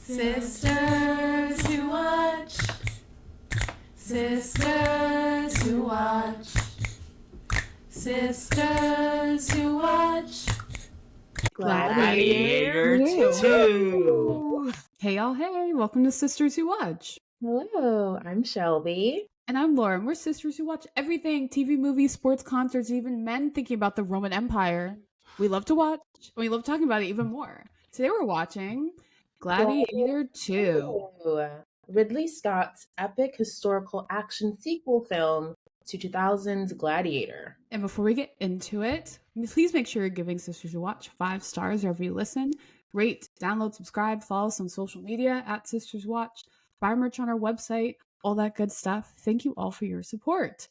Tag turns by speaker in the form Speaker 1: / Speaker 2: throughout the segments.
Speaker 1: Sisters who watch. Sisters who watch. Sisters who watch.
Speaker 2: Gladiator II.
Speaker 3: Hey y'all, hey, welcome to Sisters Who Watch.
Speaker 1: Hello, I'm Shelby.
Speaker 3: And I'm Laura, and we're sisters who watch everything, TV, movies, sports, concerts, even men thinking about the Roman Empire. We love to watch, and we love talking about it even more. Today we're watching Gladiator II.
Speaker 1: Ridley Scott's epic historical action sequel film to 2000's Gladiator.
Speaker 3: And before we get into it, please make sure you're giving Sisters Who Watch 5 stars wherever you listen. Rate, download, subscribe, follow us on social media at Sisters Watch. Buy merch on our website, all that good stuff. Thank you all for your support.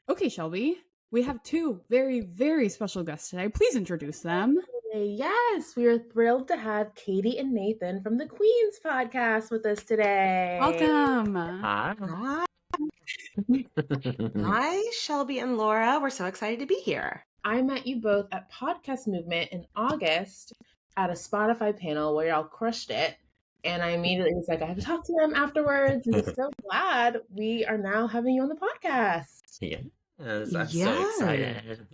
Speaker 3: Okay, Shelby, we have two very, very special guests today. Please introduce them.
Speaker 1: Yes, we are thrilled to have Katy and Nathan from the Queen's podcast with us today.
Speaker 3: Welcome.
Speaker 2: Hi.
Speaker 4: Hi, Shelby and Laura. We're so excited to be here.
Speaker 1: I met you both at Podcast Movement in August at a Spotify panel where y'all crushed it. And I immediately was like, I have to talk to them afterwards. And I'm so glad we are now having you on the podcast.
Speaker 2: Yes, I'm so excited.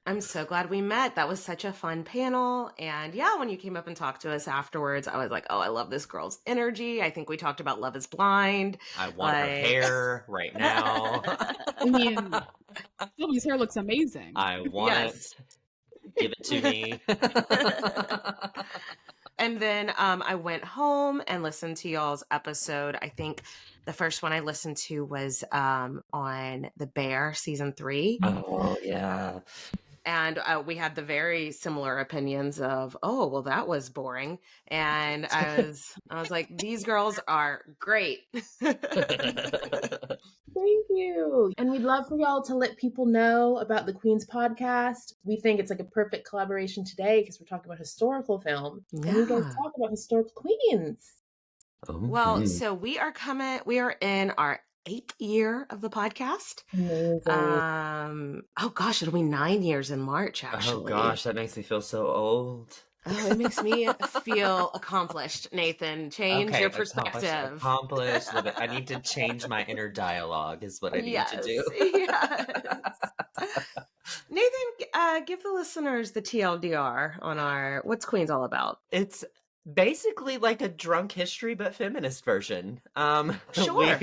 Speaker 4: I'm so glad we met. That was such a fun panel. And yeah, when you came up and talked to us afterwards, I was like, oh, I love this girl's energy. I think we talked about Love is Blind.
Speaker 2: I want her hair right now.
Speaker 3: I mean, Shelby's hair looks amazing.
Speaker 2: I want it. Give it to me.
Speaker 4: And then I went home and listened to y'all's episode. I think the first one I listened to was on The Bear season 3.
Speaker 2: Oh, yeah.
Speaker 4: And we had the very similar opinions of, oh, well, that was boring. And I was like, these girls are great.
Speaker 1: Thank you. And we'd love for y'all to let people know about the Queen's podcast. We think it's like a perfect collaboration today because we're talking about historical film.
Speaker 4: Yeah.
Speaker 1: And you guys talk about historical queens.
Speaker 4: Well, so we are in our 8th year of the podcast.
Speaker 1: Amazing.
Speaker 4: Oh gosh, it'll be 9 years in March, actually.
Speaker 2: Oh gosh, that makes me feel so old.
Speaker 4: Oh, it makes me feel accomplished, Nathan. Change your perspective.
Speaker 2: Accomplished. I need to change my inner dialogue is what I need to do.
Speaker 4: Yes. Nathan, give the listeners the TLDR on our What's Queens All About?
Speaker 2: It's basically like a drunk history but feminist version.
Speaker 4: Sure.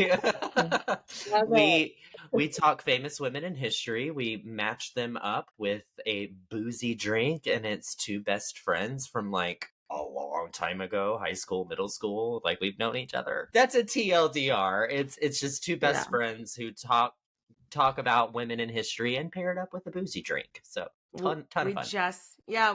Speaker 2: We talk famous women in history. We match them up with a boozy drink, and it's two best friends from like a long time ago, high school, middle school. Like we've known each other. That's a TLDR. It's just two best friends who talk about women in history and pair it up with a boozy drink. So ton of fun.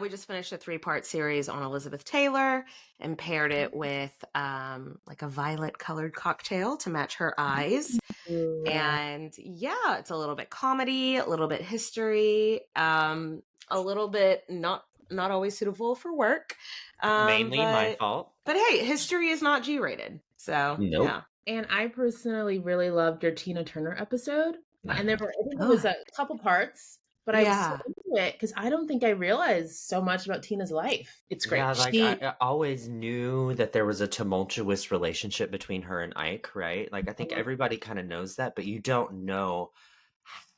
Speaker 4: We just finished a 3-part series on Elizabeth Taylor and paired it with like a violet colored cocktail to match her eyes. And yeah, it's a little bit comedy, a little bit history, a little bit not always suitable for work.
Speaker 2: Mainly my fault.
Speaker 4: But hey, history is not G-rated. So
Speaker 2: nope.
Speaker 4: Yeah.
Speaker 1: And I personally really loved your Tina Turner episode. And I think it was a couple parts. But I was so into it because I don't think I realized so much about Tina's life. It's great.
Speaker 2: Yeah, like I always knew that there was a tumultuous relationship between her and Ike, right? Like I think everybody kind of knows that, but you don't know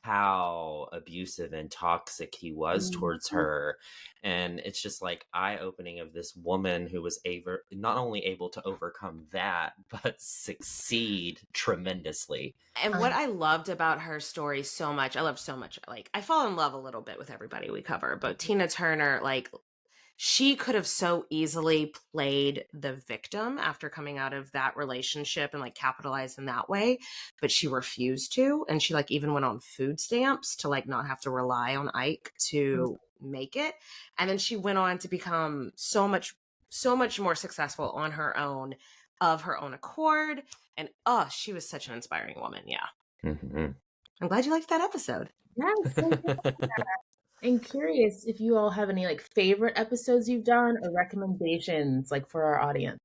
Speaker 2: how abusive and toxic he was towards her. And it's just like eye-opening of this woman who was not only able to overcome that, but succeed tremendously.
Speaker 4: And what I loved about her story so much, like I fall in love a little bit with everybody we cover, but Tina Turner, like she could have so easily played the victim after coming out of that relationship and like capitalized in that way, but she refused to. And she like even went on food stamps to like not have to rely on Ike to make it. And then she went on to become so much more successful on her own, of her own accord. And she was such an inspiring woman. Yeah.
Speaker 2: Mm-hmm.
Speaker 4: I'm glad you liked that episode.
Speaker 1: Yes. I'm curious if you all have any like favorite episodes you've done or recommendations like for our audience.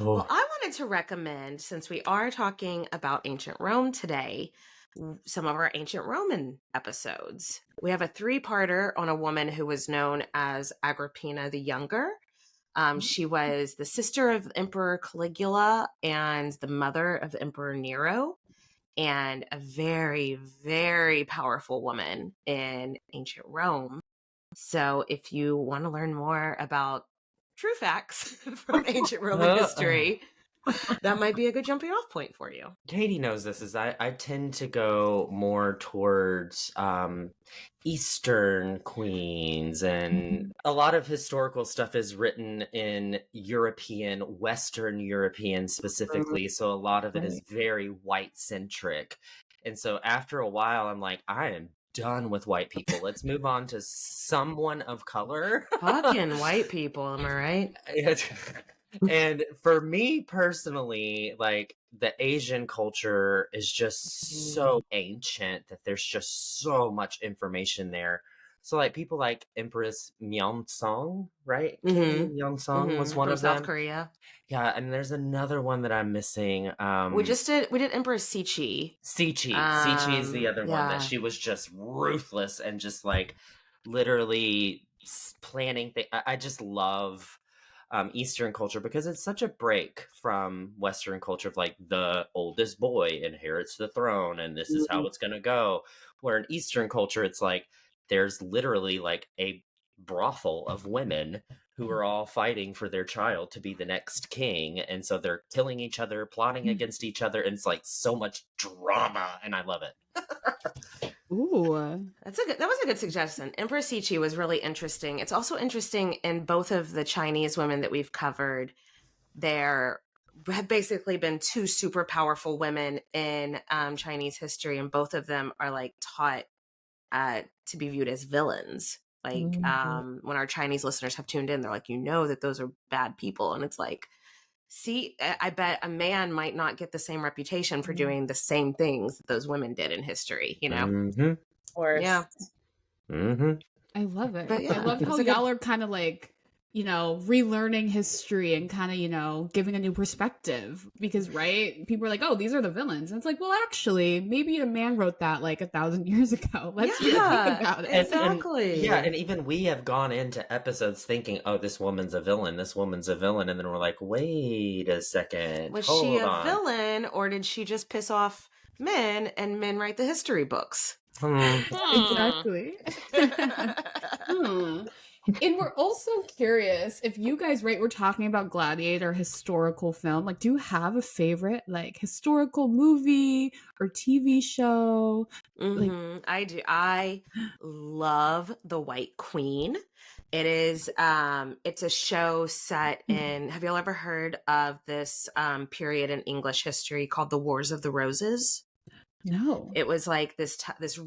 Speaker 4: Well, I wanted to recommend, since we are talking about ancient Rome today, some of our ancient Roman episodes. We have a 3-parter on a woman who was known as Agrippina the Younger. She was the sister of Emperor Caligula and the mother of Emperor Nero, and a very, very powerful woman in ancient Rome. So if you want to learn more about true facts from ancient Roman history, that might be a good jumping off point for you.
Speaker 2: Katie knows this, is I tend to go more towards Eastern queens, and a lot of historical stuff is written in European, Western European specifically, so a lot of it is very white-centric. And so after a while, I'm like, I am done with white people. Let's move on to someone of color.
Speaker 4: Fucking white people, am I right?
Speaker 2: And for me personally, like, the Asian culture is just so ancient that there's just so much information there. So like people like Empress Myeongsong, right? Myeongsong was one
Speaker 4: From
Speaker 2: of them.
Speaker 4: South Korea.
Speaker 2: Yeah, and there's another one that I'm missing.
Speaker 4: We did Empress Sichi.
Speaker 2: Sichi is the other one that she was just ruthless and just like literally planning things. I just love Eastern culture because it's such a break from Western culture of like the oldest boy inherits the throne and this is how it's going to go. Where in Eastern culture, it's like there's literally like a brothel of women who are all fighting for their child to be the next king. And so they're killing each other, plotting against each other. And it's like so much drama. And I love it.
Speaker 3: Ooh.
Speaker 4: That was a good suggestion. Empress Sichi was really interesting. It's also interesting in both of the Chinese women that we've covered. There have basically been two super powerful women in Chinese history, and both of them are like taught to be viewed as villains. Like when our Chinese listeners have tuned in, they're like, you know that those are bad people. And it's like, see, I bet a man might not get the same reputation for doing the same things that those women did in history, you know?
Speaker 1: Or
Speaker 4: yeah.
Speaker 3: I love it.
Speaker 4: But yeah,
Speaker 3: I love how y'all are kind of like, you know, relearning history and kind of, you know, giving a new perspective because, right? People are like, oh, these are the villains. And it's like, well, actually, maybe a man wrote that like 1,000 years ago. Let's really think about it.
Speaker 4: Exactly.
Speaker 2: And even we have gone into episodes thinking, oh, this woman's a villain. This woman's a villain. And then we're like, wait a second.
Speaker 4: Was she a villain or did she just piss off men and men write the history books?
Speaker 3: Exactly. And we're also curious if you guys, right, we're talking about Gladiator historical film. Like, do you have a favorite, like, historical movie or TV show? Like,
Speaker 4: I do. I love The White Queen. It is, it's a show set in, have you all ever heard of this period in English history called the Wars of the Roses?
Speaker 3: No.
Speaker 4: It was like this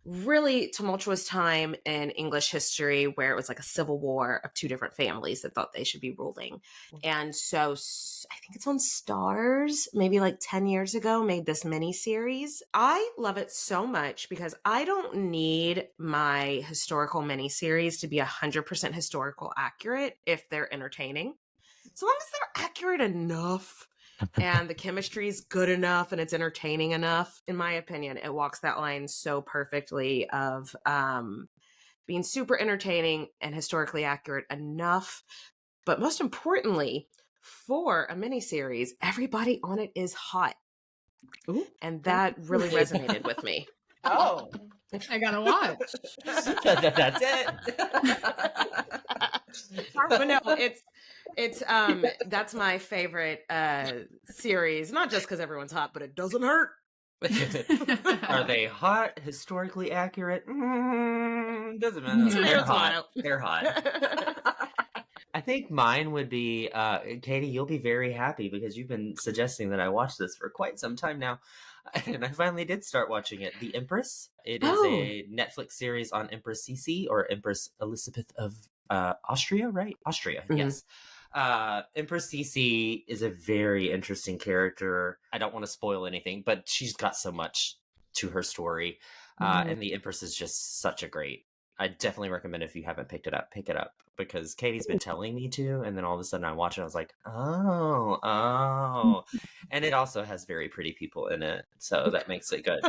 Speaker 4: really tumultuous time in English history where it was like a civil war of two different families that thought they should be ruling. And so I think it's on Stars, maybe like 10 years ago, made this mini series. I love it so much because I don't need my historical mini series to be 100% historical accurate if they're entertaining. So long as they're accurate enough and the chemistry is good enough and it's entertaining enough, in my opinion, it walks that line so perfectly of being super entertaining and historically accurate enough. But most importantly, for a miniseries, everybody on it is hot.
Speaker 3: Ooh.
Speaker 4: And that really resonated with me.
Speaker 1: Oh,
Speaker 3: I gotta watch.
Speaker 2: That's it.
Speaker 4: But no, it's that's my favorite series, not just because everyone's hot, but it doesn't hurt.
Speaker 2: Are they hot, historically accurate? Doesn't matter. They're hot. They're hot. I think mine would be, Katie, you'll be very happy because you've been suggesting that I watch this for quite some time now. And I finally did start watching it. The Empress. It is a Netflix series on Empress Sisi, or Empress Elizabeth of Austria, right? Austria, yes. Empress Sisi is a very interesting character. I don't want to spoil anything, but she's got so much to her story. And the Empress is just such a great. I definitely recommend if you haven't picked it up, pick it up, because Katie's been telling me to, and then all of a sudden I watch it, I was like, oh. And it also has very pretty people in it, so that makes it good.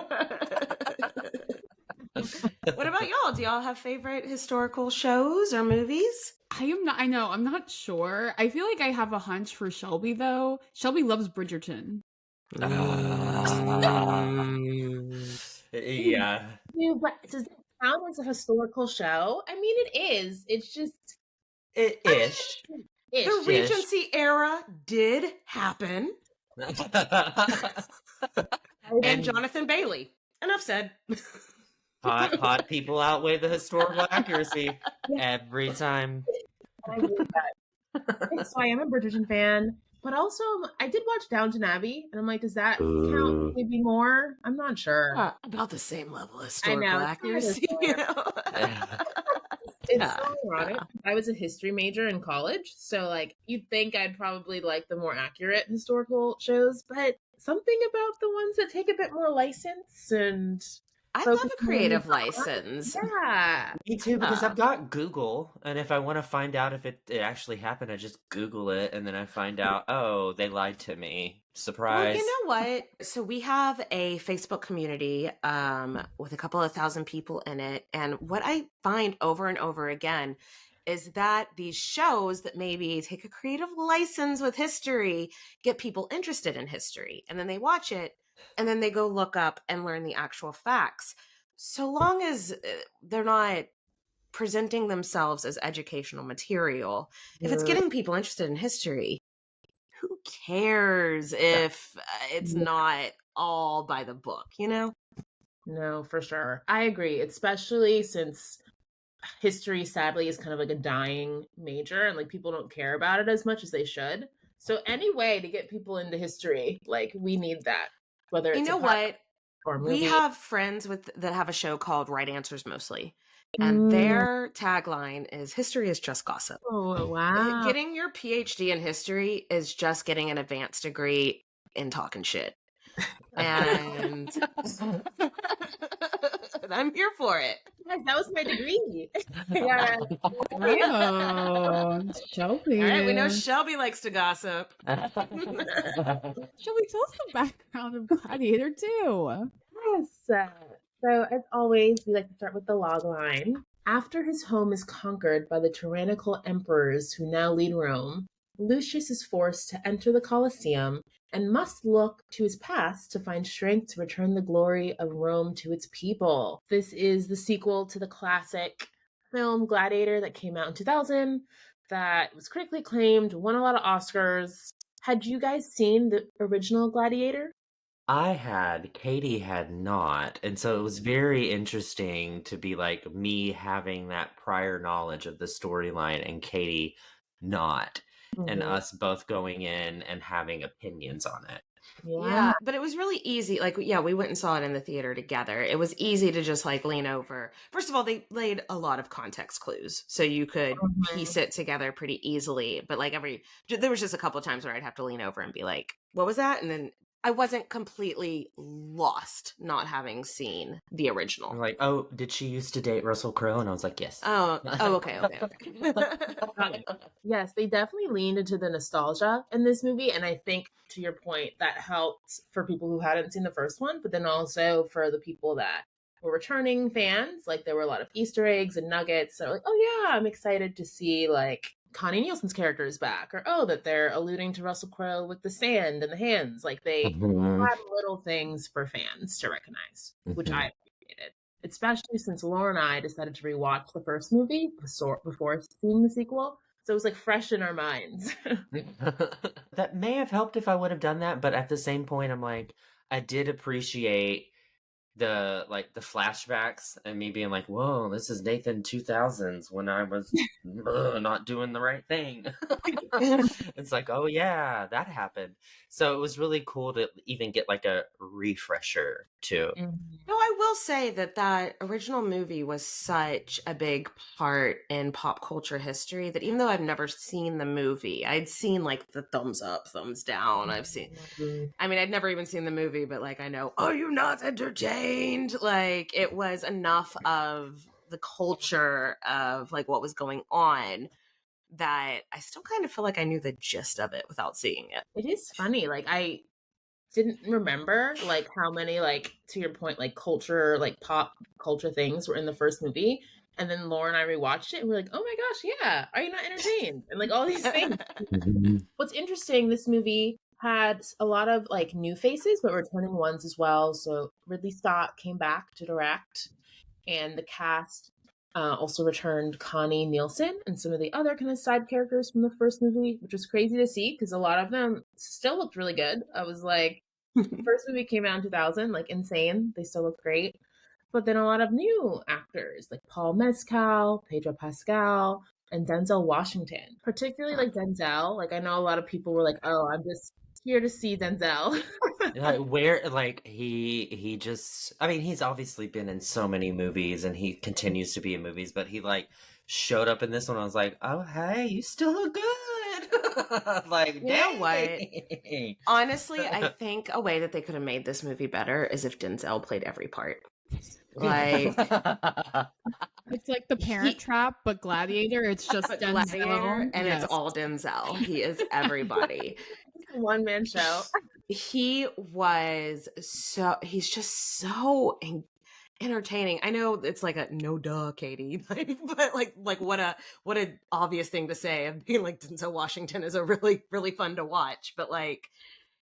Speaker 4: What about y'all? Do y'all have favorite historical shows or movies?
Speaker 3: I'm not sure. I feel like I have a hunch for Shelby though. Shelby loves Bridgerton.
Speaker 2: Yeah.
Speaker 1: But does it count as a historical show? I mean, it is. It's just
Speaker 2: Ish.
Speaker 4: The Regency era did happen. And Jonathan Bailey. Enough said.
Speaker 2: Hot people outweigh the historical accuracy every time.
Speaker 1: I believe that. So I am a Bridgerton fan, but also I did watch Downton Abbey, and I'm like, does that count maybe more? I'm not sure.
Speaker 4: About the same level of
Speaker 1: I
Speaker 4: historical
Speaker 1: know.
Speaker 4: accuracy. You know?
Speaker 1: It's so ironic. I was a history major in college, so like you'd think I'd probably like the more accurate historical shows, but something about the ones that take a bit more license and
Speaker 4: I love a creative license.
Speaker 1: Yeah.
Speaker 2: Me too, because I've got Google, and if I want to find out if it actually happened, I just Google it, and then I find out, oh, they lied to me. Surprise.
Speaker 4: Well, you know what? So we have a Facebook community with a couple of thousand people in it, and what I find over and over again is that these shows that maybe take a creative license with history get people interested in history, and then they watch it, and then they go look up and learn the actual facts. So long as they're not presenting themselves as educational material, if it's getting people interested in history, who cares if it's not all by the book, you know?
Speaker 1: No, for sure. I agree, especially since history sadly is kind of like a dying major and like people don't care about it as much as they should. So any way to get people into history, like we need that. Whether it's or movie.
Speaker 4: We have friends that have a show called Right Answers Mostly. And their tagline is history is just gossip.
Speaker 1: Oh, wow.
Speaker 4: Getting your PhD in history is just getting an advanced degree in talking shit. And I'm here for it.
Speaker 1: Yes, that was my degree. Yeah.
Speaker 3: Oh, Shelby.
Speaker 4: All right, we know Shelby likes to gossip.
Speaker 3: Shelby, tell us the background of Gladiator II.
Speaker 1: Yes. So, as always, we like to start with the log line. After his home is conquered by the tyrannical emperors who now lead Rome, Lucius is forced to enter the Coliseum and must look to his past to find strength to return the glory of Rome to its people. This is the sequel to the classic film Gladiator that came out in 2000 that was critically acclaimed, won a lot of Oscars. Had you guys seen the original Gladiator?
Speaker 2: I had, Katy had not. And so it was very interesting to be like me having that prior knowledge of the storyline and Katy not. And us both going in and having opinions on it.
Speaker 4: Yeah, but it was really easy. Like, yeah, we went and saw it in the theater together. It was easy to just like lean over. First of all, they laid a lot of context clues, so you could piece it together pretty easily. But like there was just a couple of times where I'd have to lean over and be like, "What was that?" And then I wasn't completely lost not having seen the original.
Speaker 2: I'm like, oh, did she used to date Russell Crowe? And I was like, yes.
Speaker 4: Oh, okay.
Speaker 1: Yes, they definitely leaned into the nostalgia in this movie. And I think, to your point, that helped for people who hadn't seen the first one, but then also for the people that were returning fans. Like, there were a lot of Easter eggs and nuggets. So, like, oh, yeah, I'm excited to see, like, Connie Nielsen's character is back, or that they're alluding to Russell Crowe with the sand and the hands. Like they had little things for fans to recognize, which I appreciated, especially since Laura and I decided to rewatch the first movie before seeing the sequel. So it was like fresh in our minds.
Speaker 2: That may have helped if I would have done that, but at the same point, I'm like, I did appreciate the flashbacks and me being like, whoa, this is Nathan 2000s when I was not doing the right thing. It's like, oh yeah, that happened. So it was really cool to even get like a refresher too.
Speaker 4: No, I will say that original movie was such a big part in pop culture history that even though I've never seen the movie, I'd seen like the thumbs up, thumbs down. I'd never even seen the movie, but like I know, are you not entertained? Like it was enough of the culture of like what was going on that I still kind of feel like I knew the gist of it without seeing it.
Speaker 1: It is funny. Like didn't remember like how many, like, to your point, like culture, like pop culture things were in the first movie. And then Laura and I rewatched it and we're like, oh my gosh, yeah, are you not entertained? And like all these things. What's interesting, this movie had a lot of like new faces, but returning ones as well. So Ridley Scott came back to direct, and the cast also returned Connie Nielsen and some of the other kind of side characters from the first movie, which was crazy to see because a lot of them still looked really good. I was like, the first movie came out in 2000, like insane. They still look great. But then a lot of new actors like Paul Mescal, Pedro Pascal, and Denzel Washington. Particularly like Denzel. Like I know a lot of people were like, "Oh, I'm just here to see Denzel."
Speaker 2: Like where, like he just, I mean, he's obviously been in so many movies and he continues to be in movies, but he like showed up in this one. I was like, oh hey, you still look good. Like,
Speaker 4: You know what?
Speaker 2: dang.
Speaker 4: Honestly, I think a way that they could have made this movie better is if Denzel played every part. Like,
Speaker 3: It's like The Parent Trap, but Gladiator. It's just
Speaker 4: but
Speaker 3: Denzel.
Speaker 4: Gladiator, and
Speaker 3: Yes.
Speaker 4: it's all Denzel. He is everybody.
Speaker 1: It's a one-man show.
Speaker 4: He's just so entertaining. I know it's like a no duh, Katie, like, but like what a obvious thing to say of being like Denzel Washington is a really, really fun to watch. But like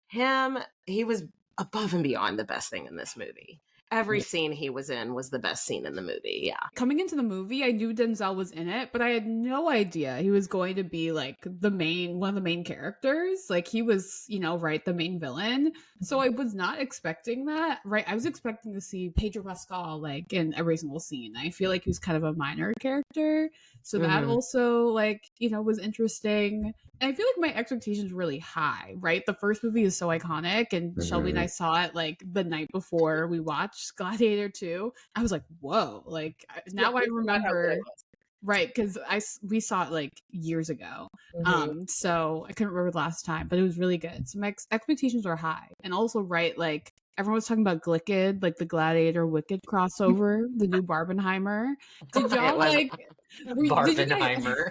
Speaker 4: he was above and beyond the best thing in this movie. Every scene he was in was the best scene in the movie. Yeah.
Speaker 3: Coming into the movie, I knew Denzel was in it, but I had no idea he was going to be like one of the main characters. Like he was, right, the main villain. So I was not expecting that, right? I was expecting to see Pedro Pascal like in every single scene. I feel like he was kind of a minor character. So that also was interesting. And I feel like my expectations were really high, right? The first movie is so iconic, and Shelby and I saw it like the night before we watched Gladiator II. I was like, whoa, like now I remember, right? Because we saw it like years ago. So I couldn't remember the last time, but it was really good. So my expectations were high. And also, right, like everyone was talking about Glicked, like the Gladiator Wicked crossover, the new Barbenheimer. Did y'all like
Speaker 2: Barbenheimer?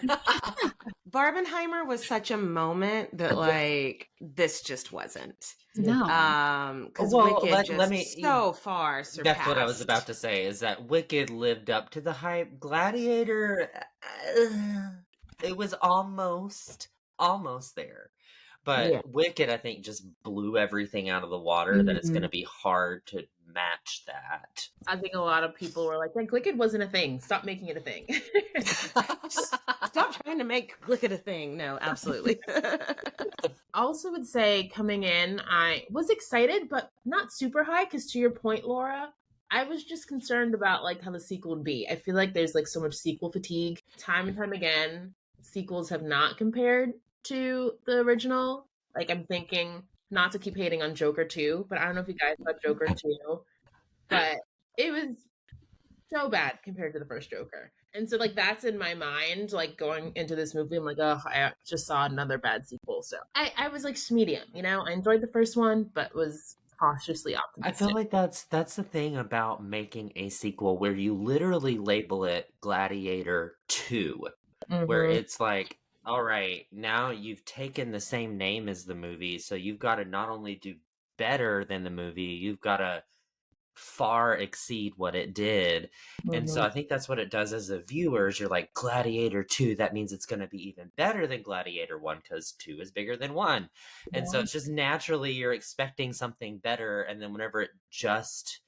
Speaker 4: Barbenheimer was such a moment that like this just wasn't.
Speaker 3: No.
Speaker 4: Because
Speaker 2: Well,
Speaker 4: Wicked
Speaker 2: let me-
Speaker 4: so far surpassed.
Speaker 2: That's what I was about to say, is that Wicked lived up to the hype. Gladiator, it was almost there. But Wicked, I think, just blew everything out of the water, that it's going to be hard to match that.
Speaker 1: I think a lot of people were like, Glicked wasn't a thing. Stop making it a thing.
Speaker 4: Stop trying to make Glicked a thing. No, absolutely.
Speaker 1: I also would say coming in, I was excited, but not super high, because to your point, Laura, I was just concerned about like how the sequel would be. I feel like there's like so much sequel fatigue. Time and time again, sequels have not compared to the original. Like I'm thinking, not to keep hating on Joker 2, but I don't know if you guys saw Joker 2, but it was so bad compared to the first Joker. And so like that's in my mind, like going into this movie, I'm like, oh, I just saw another bad sequel. So I was like medium, I enjoyed the first one, but was cautiously optimistic.
Speaker 2: I feel like that's the thing about making a sequel, where you literally label it Gladiator 2, where it's like, all right, now you've taken the same name as the movie, so you've got to not only do better than the movie, you've got to far exceed what it did. And so I think that's what it does as a viewer, is you're like, Gladiator 2, that means it's going to be even better than Gladiator 1, because 2 is bigger than 1. And so it's just naturally you're expecting something better, and then whenever it just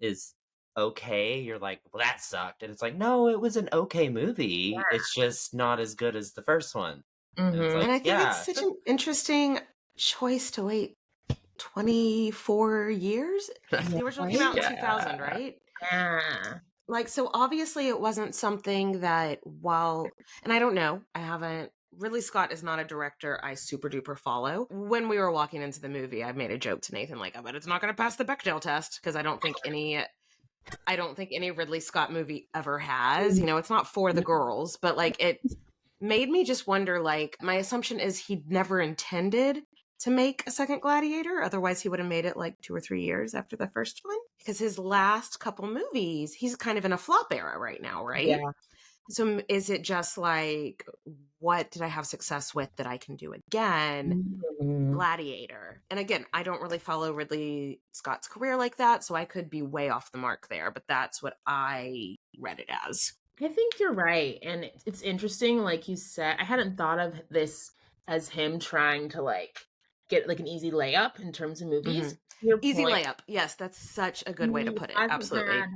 Speaker 2: is okay, you're like, well, that sucked. And it's like, no, it was an okay movie. It's just not as good as the first one. And, it's like,
Speaker 4: and I think it's such an interesting choice to wait 24 years. The original came out in 2000, right?
Speaker 1: Yeah.
Speaker 4: Like, so obviously it wasn't something that, and I don't know, Ridley Scott is not a director I super duper follow. When we were walking into the movie, I made a joke to Nathan, like, I bet it's not going to pass the Bechdel test, because I don't think any Ridley Scott movie ever has. It's not for the girls, but like it made me just wonder, like, my assumption is he never intended to make a second Gladiator. Otherwise he would have made it like 2 or 3 years after the first one, because his last couple movies, he's kind of in a flop era right now, right? So is it just like, what did I have success with that I can do again? Gladiator. And again, I don't really follow Ridley Scott's career like that, so I could be way off the mark there, but that's what I read it as.
Speaker 1: I think you're right. And it's interesting, like you said, I hadn't thought of this as him trying to like get like an easy layup in terms of movies. Your
Speaker 4: Easy
Speaker 1: point,
Speaker 4: layup. Yes, that's such a good way to put it.
Speaker 1: hasn't
Speaker 4: Absolutely.
Speaker 1: had,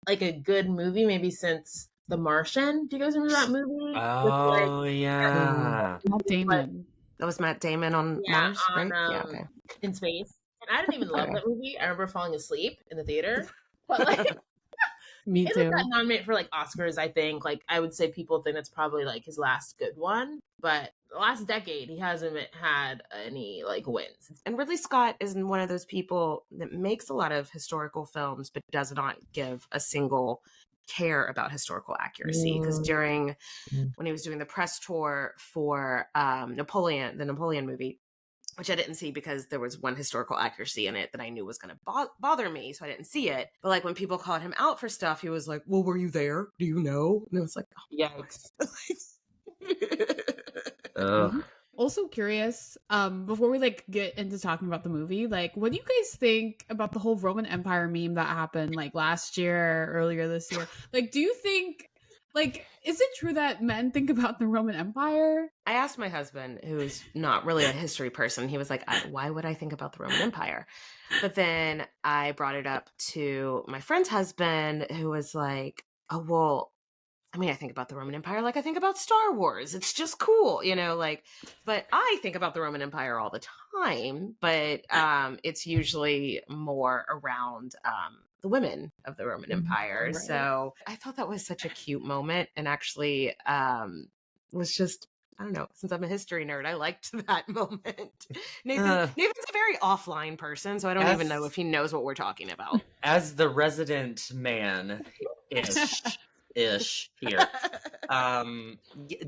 Speaker 1: like a good movie maybe since The Martian. Do you guys remember that movie?
Speaker 2: Oh, yeah.
Speaker 3: Matt Damon.
Speaker 4: That was Matt Damon on Mars, right? Yeah, okay.
Speaker 1: In space. And I didn't even love that movie. I remember falling asleep in the theater. But like
Speaker 3: Me
Speaker 1: it
Speaker 3: too.
Speaker 1: got nominated for like Oscars, I think. Like I would say people think that's probably like his last good one. But the last decade he hasn't had any like wins.
Speaker 4: And Ridley Scott is one of those people that makes a lot of historical films, but does not give a single care about historical accuracy. Because during when he was doing the press tour for Napoleon, the Napoleon movie, which I didn't see because there was one historical accuracy in it that I knew was going to bother me, so I didn't see it. But like when people called him out for stuff, he was like, "Well, were you there? Do you know?" And it was like, "Oh,
Speaker 1: Yikes.
Speaker 3: Also curious, before we like get into talking about the movie, like what do you guys think about the whole Roman Empire meme that happened like last year, earlier this year? Like, do you think, like, is it true that men think about the Roman Empire?
Speaker 4: I asked my husband, who's not really a history person, he was like, why would I think about the Roman Empire? But then I brought it up to my friend's husband, who was like, oh, well, I mean, I think about the Roman Empire like I think about Star Wars. It's just cool, you know, like, but I think about the Roman Empire all the time, but it's usually more around the women of the Roman Empire.
Speaker 1: Right.
Speaker 4: So I thought that was such a cute moment, and actually was just, I don't know, since I'm a history nerd, I liked that moment. Nathan's a very offline person, so I don't even know if he knows what we're talking about.
Speaker 2: As the resident man ish here,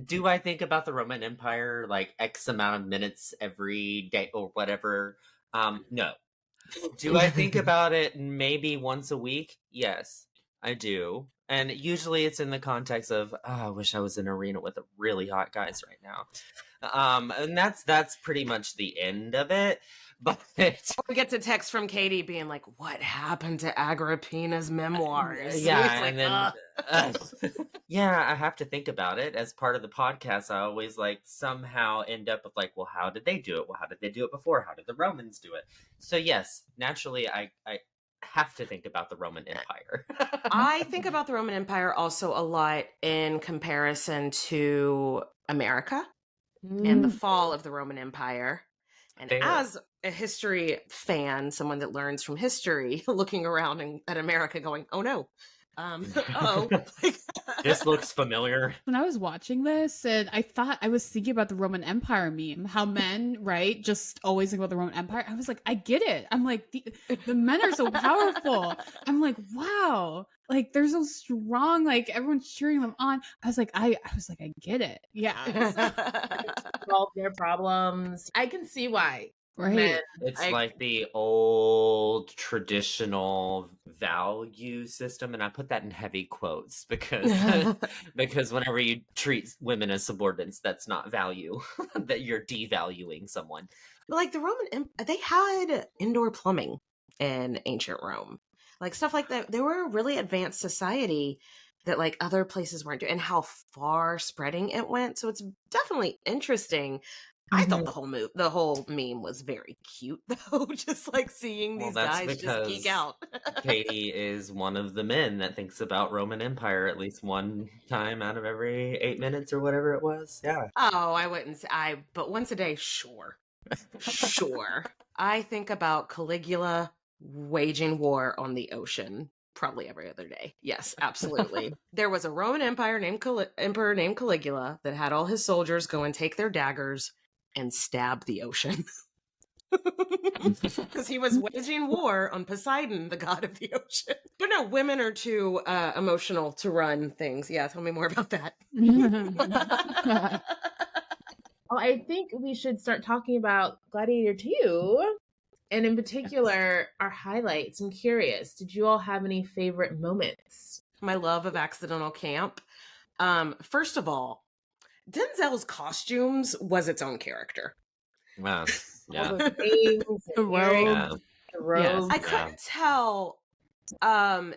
Speaker 2: do I think about the Roman Empire like X amount of minutes every day or whatever? No. Do I think about it maybe once a week? Yes, I do. And usually it's in the context of, I wish I was in an arena with really hot guys right now. And that's pretty much the end of it. But
Speaker 4: we get to text from Katy being like, what happened to Agrippina's memoirs?
Speaker 2: Yeah,
Speaker 4: like,
Speaker 2: and then yeah, I have to think about it. As part of the podcast, I always like somehow end up with like, well, how did they do it? Well, how did they do it before? How did the Romans do it? So yes, naturally I have to think about the Roman Empire.
Speaker 4: I think about the Roman Empire also a lot in comparison to America and the fall of the Roman Empire. And as a history fan, someone that learns from history, looking around at America going, oh no,
Speaker 2: this looks familiar.
Speaker 3: When I was watching this, and I thought I was thinking about the Roman Empire meme, how men, right, just always think about the Roman Empire. I was like, I get it. I'm like, the men are so powerful. I'm like, wow, like they're so strong. Like everyone's cheering them on. I was like, I get it. Yeah,
Speaker 1: solve their problems. I can see why.
Speaker 3: Right.
Speaker 2: It's like the old traditional value system, and I put that in heavy quotes because because whenever you treat women as subordinates, that's not value. That you're devaluing someone.
Speaker 4: Like the Roman, they had indoor plumbing in ancient Rome, like stuff like that. They were a really advanced society that like other places weren't doing, and how far spreading it went. So it's definitely interesting. I thought the whole meme was very cute, though. Just like seeing these guys just geek out.
Speaker 2: Katy is one of the men that thinks about Roman Empire at least one time out of every 8 minutes or whatever it was. Yeah.
Speaker 4: Oh, I wouldn't say but once a day, sure. Sure. I think about Caligula waging war on the ocean probably every other day. Yes, absolutely. There was a Roman emperor named Caligula that had all his soldiers go and take their daggers and stab the ocean. Because he was waging war on Poseidon, the god of the ocean. But no, women are too emotional to run things. Yeah, tell me more about that.
Speaker 1: Well, I think we should start talking about Gladiator II, and in particular, our highlights. I'm curious, did you all have any favorite moments?
Speaker 4: My love of accidental camp. First of all, Denzel's costumes was its own character.
Speaker 2: Wow.
Speaker 1: All
Speaker 2: Yeah.
Speaker 1: the things,
Speaker 3: The
Speaker 1: and earrings,
Speaker 3: robes.
Speaker 1: the robes.
Speaker 4: I couldn't tell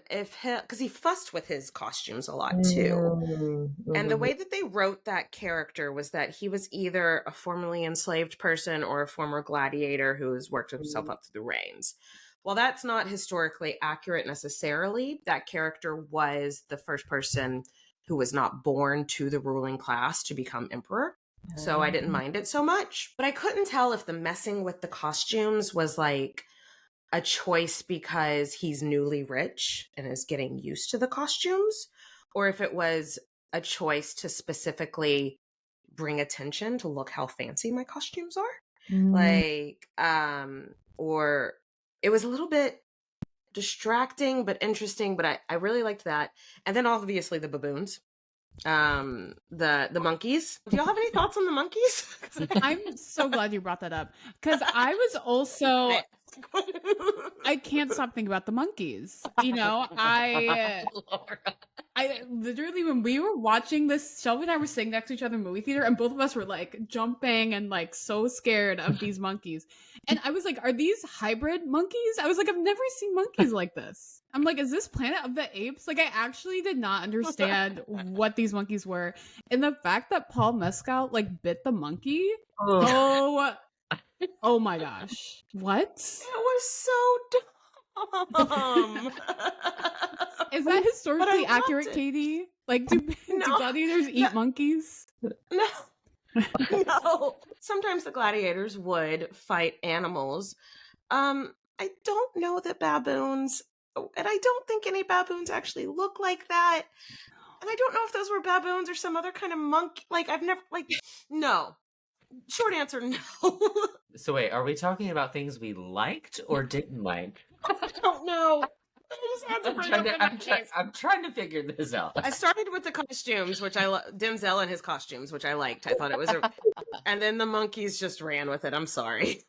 Speaker 4: if because he fussed with his costumes a lot too. And the way that they wrote that character was that he was either a formerly enslaved person or a former gladiator who has worked himself up through the ranks. While that's not historically accurate necessarily, that character was the first person who was not born to the ruling class to become emperor. So I didn't mind it so much. But I couldn't tell if the messing with the costumes was like a choice because he's newly rich and is getting used to the costumes, or if it was a choice to specifically bring attention to look how fancy my costumes are. Like, or it was a little bit distracting but interesting, but I really liked that. And then obviously the baboons. The monkeys. Do y'all have any thoughts on the monkeys?
Speaker 3: I'm so glad you brought that up because I was also I can't stop thinking about the monkeys. You know, I literally when we were watching this, Shelby and I were sitting next to each other in the movie theater, and both of us were like jumping and like so scared of these monkeys. And I was like, "Are these hybrid monkeys?" I was like, "I've never seen monkeys like this." I'm like, "Is this Planet of the Apes?" Like, I actually did not understand what these monkeys were, and the fact that Paul Mescal like bit the monkey. Oh my gosh. What?
Speaker 4: It was so dumb.
Speaker 3: Is that historically
Speaker 4: But I loved
Speaker 3: accurate,
Speaker 4: it.
Speaker 3: Katie? Like, do gladiators eat monkeys?
Speaker 4: No. No. Sometimes the gladiators would fight animals. I don't know that baboons, and I don't think any baboons actually look like that. And I don't know if those were baboons or some other kind of monkey. Like, I've never, like, no. Short answer, no.
Speaker 2: So wait, are we talking about things we liked or didn't like?
Speaker 4: I don't know. I just had to bring up in that case.
Speaker 2: I'm trying to figure this out.
Speaker 4: I started with the costumes, which Denzel and his costumes, which I liked. I thought it was and then the monkeys just ran with it. I'm sorry.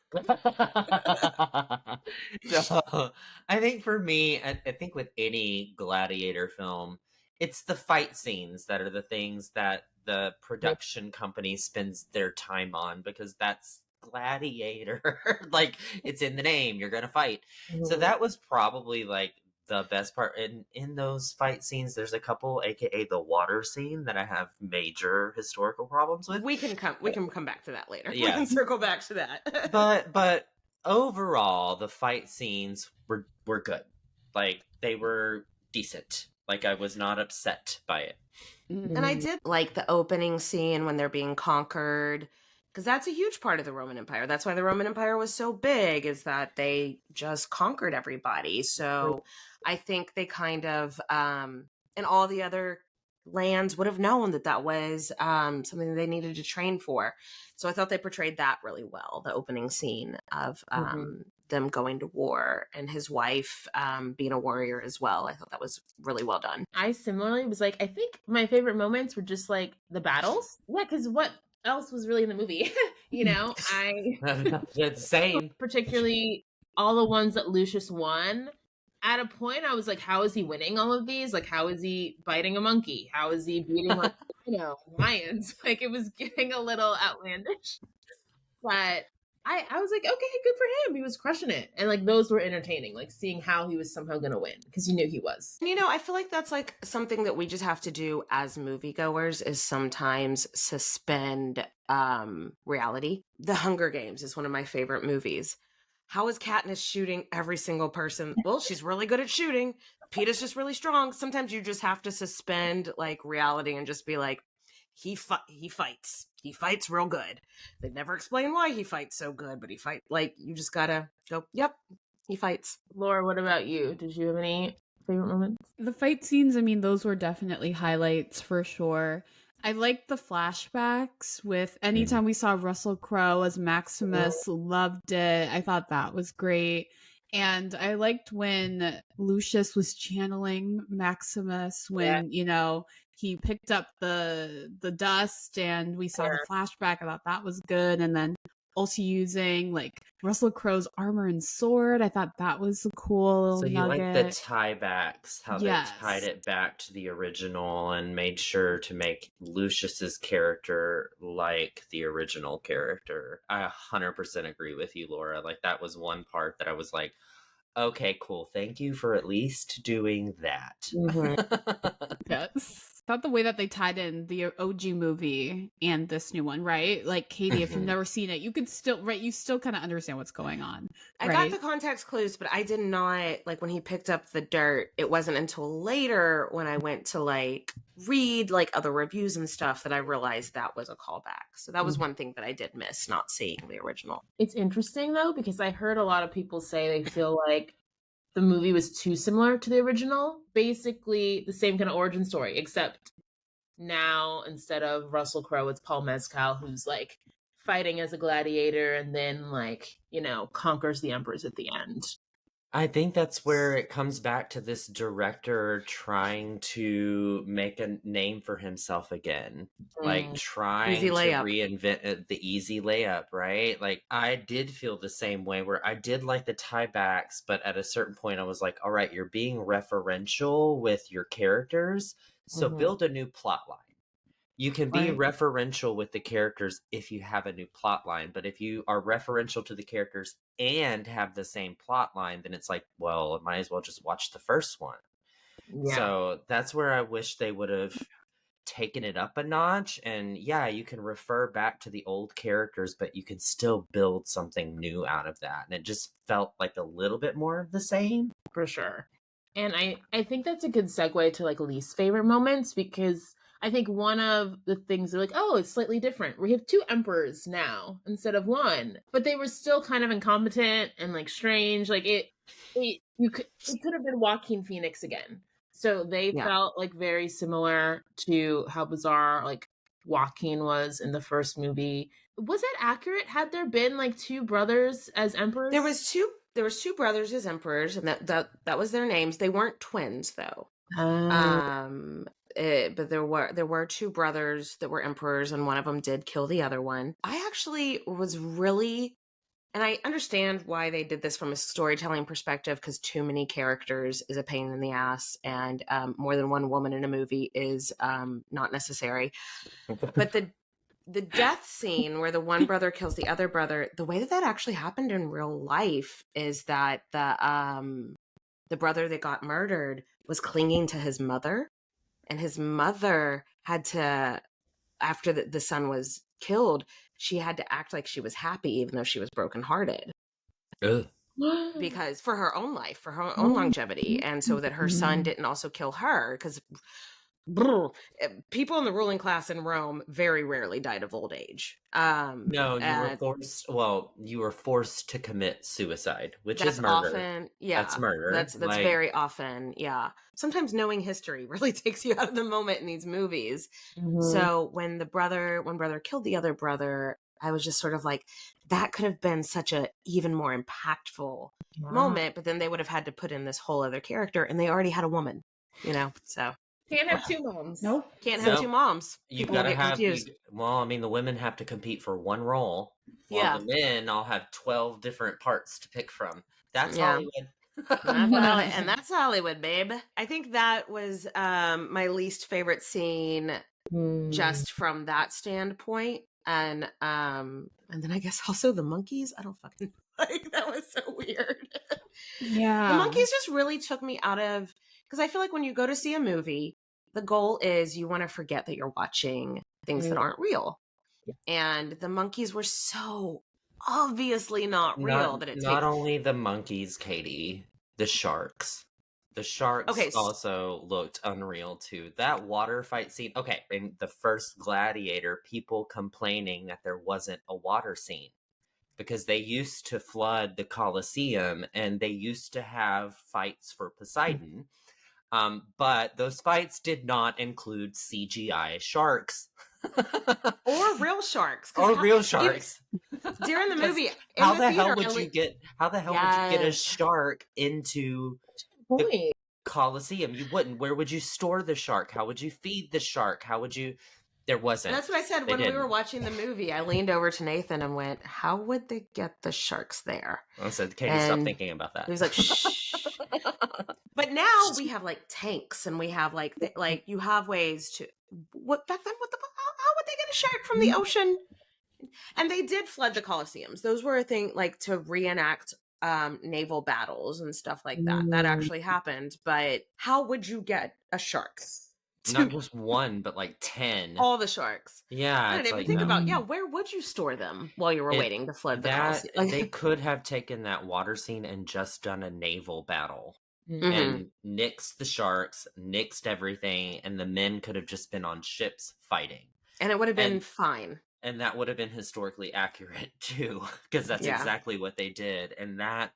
Speaker 2: So I think for me, I think with any gladiator film, it's the fight scenes that are the things that the production company spends their time on, because that's gladiator. Like, it's in the name, you're gonna fight. So that was probably like the best part. In those fight scenes, there's a couple, aka the water scene, that I have major historical problems with.
Speaker 4: We can come back to that later.
Speaker 2: Yeah.
Speaker 4: We can circle back to that.
Speaker 2: but overall, the fight scenes were good. Like, they were decent. Like, I was not upset by it.
Speaker 4: And I did like the opening scene when they're being conquered, because that's a huge part of the Roman Empire. That's why the Roman Empire was so big, is that they just conquered everybody. So I think they kind of, and all the other lands would have known that that was something that they needed to train for. So I thought they portrayed that really well, the opening scene of them going to war and his wife being a warrior as well. I thought that was really well done.
Speaker 1: I similarly was like, I think my favorite moments were just like the battles. Yeah, because what else was really in the movie? You know,
Speaker 2: It's the same.
Speaker 1: particularly all the ones that Lucius won. At a point, I was like, how is he winning all of these? Like, how is he biting a monkey? How is he beating, like, lions? Like, it was getting a little outlandish. But I was like, okay, good for him. He was crushing it. And, like, those were entertaining, like, seeing how he was somehow going to win, because you knew he was.
Speaker 4: You know, I feel like that's, like, something that we just have to do as moviegoers, is sometimes suspend reality. The Hunger Games is one of my favorite movies. How is Katniss shooting every single person? Well, she's really good at shooting. Peeta's just really strong. Sometimes you just have to suspend, like, reality and just be like, he fights. He fights real good. They never explain why he fights so good, but he fight. Like, you just gotta go, yep, he fights.
Speaker 1: Laura, what about you? Did you have any favorite moments?
Speaker 3: The fight scenes, I mean, those were definitely highlights for sure. I liked the flashbacks with anytime we saw Russell Crowe as Maximus, loved it. I thought that was great. And I liked when Lucius was channeling Maximus when, he picked up the dust and we saw the flashback. I thought that was good. And then also using like Russell Crowe's armor and sword. I thought that was a cool little
Speaker 2: So you
Speaker 3: nugget.
Speaker 2: like the tie-backs, how they tied
Speaker 3: Yes.
Speaker 2: it back to the original and made sure to make Lucius's character like the original character. I 100% agree with you, Laura. Like, that was one part that I was like, okay, cool. Thank you for at least doing that.
Speaker 3: Yes. Thought the way that they tied in the OG movie and this new one, right? Like, Katie, if you've never seen it, you could still, right? You still kind of understand what's going on.
Speaker 4: I
Speaker 3: right?
Speaker 4: got the context clues, but I did not, like, when he picked up the dirt, it wasn't until later when I went to, like, read, like, other reviews and stuff that I realized that was a callback. So that was one thing that I did miss, not seeing the original.
Speaker 1: It's interesting, though, because I heard a lot of people say they feel like the movie was too similar to the original. Basically, the same kind of origin story, except now, instead of Russell Crowe, it's Paul Mescal, who's, like, fighting as a gladiator and then, like, you know, conquers the emperors at the end.
Speaker 2: I think that's where it comes back to this director trying to make a name for himself again. Like, trying to reinvent the easy layup, right? Like, I did feel the same way where I did like the tiebacks, but at a certain point I was like, all right, you're being referential with your characters, so build a new plot line. You can be referential with the characters if you have a new plot line, but if you are referential to the characters and have the same plot line, then it's like, well, I might as well just watch the first one. Yeah. So that's where I wish they would have taken it up a notch. And yeah, you can refer back to the old characters, but you can still build something new out of that. And it just felt like a little bit more of the same.
Speaker 1: For sure. And I think that's a good segue to, like, least favorite moments, because I think one of the things are like, oh, it's slightly different. We have 2 emperors now instead of 1, but they were still kind of incompetent and, like, strange. Like, it could have been Joaquin Phoenix again. So they felt like very similar to how bizarre, like, Joaquin was in the first movie. Was that accurate? Had there been, like, 2 brothers as emperors?
Speaker 4: There was 2 brothers as emperors, and that was their names. They weren't twins, though. But there were 2 brothers that were emperors, and one of them did kill the other one. I actually was really, and I understand why they did this from a storytelling perspective, because too many characters is a pain in the ass, and more than one woman in a movie is not necessary. But the death scene where the one brother kills the other brother, the way that actually happened in real life is that the brother that got murdered was clinging to his mother, and his mother had to, after the son was killed, she had to act like she was happy even though she was brokenhearted.
Speaker 2: Ugh.
Speaker 4: Because for her own life, for her own longevity, and so that her son didn't also kill her, because people in the ruling class in Rome very rarely died of old age.
Speaker 2: No, you were forced to commit suicide, which is murder.
Speaker 4: Often, yeah,
Speaker 2: that's murder.
Speaker 4: That's like, very often, yeah. Sometimes knowing history really takes you out of the moment in these movies. So when one brother killed the other brother, I was just sort of like, that could have been such a even more impactful moment, but then they would have had to put in this whole other character, and they already had a woman, you know, so.
Speaker 1: Can't have 2 moms.
Speaker 3: Nope.
Speaker 4: Can't have 2 moms.
Speaker 2: You gotta have, the women have to compete for one role, while the men all have 12 different parts to pick from. That's Hollywood.
Speaker 4: And that's Hollywood, babe. I think that was my least favorite scene, just from that standpoint. And then I guess also the monkeys. I don't fucking like, that was so weird.
Speaker 3: Yeah.
Speaker 4: The monkeys just really took me out of, because I feel like when you go to see a movie, the goal is you want to forget that you're watching things that aren't real. And the monkeys were so obviously not real that it
Speaker 2: not only the monkeys, Katie, the sharks. The sharks also looked unreal too. That water fight scene. Okay, in the first Gladiator, people complaining that there wasn't a water scene because they used to flood the Coliseum and they used to have fights for Poseidon. But those fights did not include CGI sharks.
Speaker 4: Or real sharks. During the movie,
Speaker 2: how the hell would you get a shark into the Coliseum? You wouldn't. Where would you store the shark? How would you feed the shark? There wasn't.
Speaker 4: And that's what I said
Speaker 2: They
Speaker 4: when we were
Speaker 2: didn't.
Speaker 4: watching the movie. I leaned over to Nathan and went, "How would they get the sharks there?"
Speaker 2: I said, Katie, stop thinking about that.
Speaker 4: He was like, "Shh." But now we have like tanks, and we have like you have ways to. What back then? What the? How would they get a shark from the ocean? And they did flood the coliseums. Those were a thing, like to reenact naval battles and stuff like that. That actually happened. But how would you get a shark?
Speaker 2: Not just one, but like 10.
Speaker 4: All the sharks.
Speaker 2: Yeah.
Speaker 4: I didn't even think about, where would you store them while you were waiting to flood the coliseum?
Speaker 2: They could have taken that water scene and just done a naval battle.
Speaker 4: Mm-hmm.
Speaker 2: And nixed the sharks, nixed everything, and the men could have just been on ships fighting.
Speaker 4: And it would have been fine.
Speaker 2: And that would have been historically accurate too, because that's exactly what they did. And that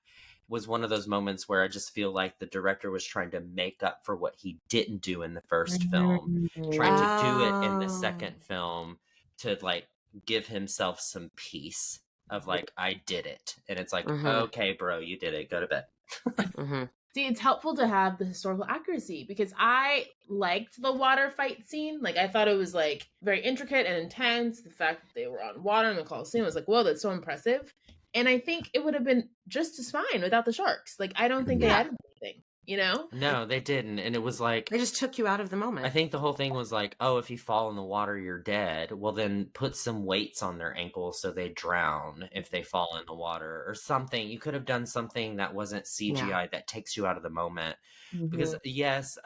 Speaker 2: was one of those moments where I just feel like the director was trying to make up for what he didn't do in the first film, trying to do it in the second film to like give himself some peace of like, I did it. And it's like, okay, bro, you did it. Go to bed.
Speaker 1: See, it's helpful to have the historical accuracy because I liked the water fight scene. Like, I thought it was like very intricate and intense. The fact that they were on water in the Coliseum was like, whoa, that's so impressive. And I think it would have been just as fine without the sharks. Like, I don't think they added anything, you know?
Speaker 2: No, they didn't. And it was like,
Speaker 4: they just took you out of the moment.
Speaker 2: I think the whole thing was like, oh, if you fall in the water, you're dead. Well, then put some weights on their ankles so they drown if they fall in the water or something. You could have done something that wasn't CGI that takes you out of the moment. Because yes,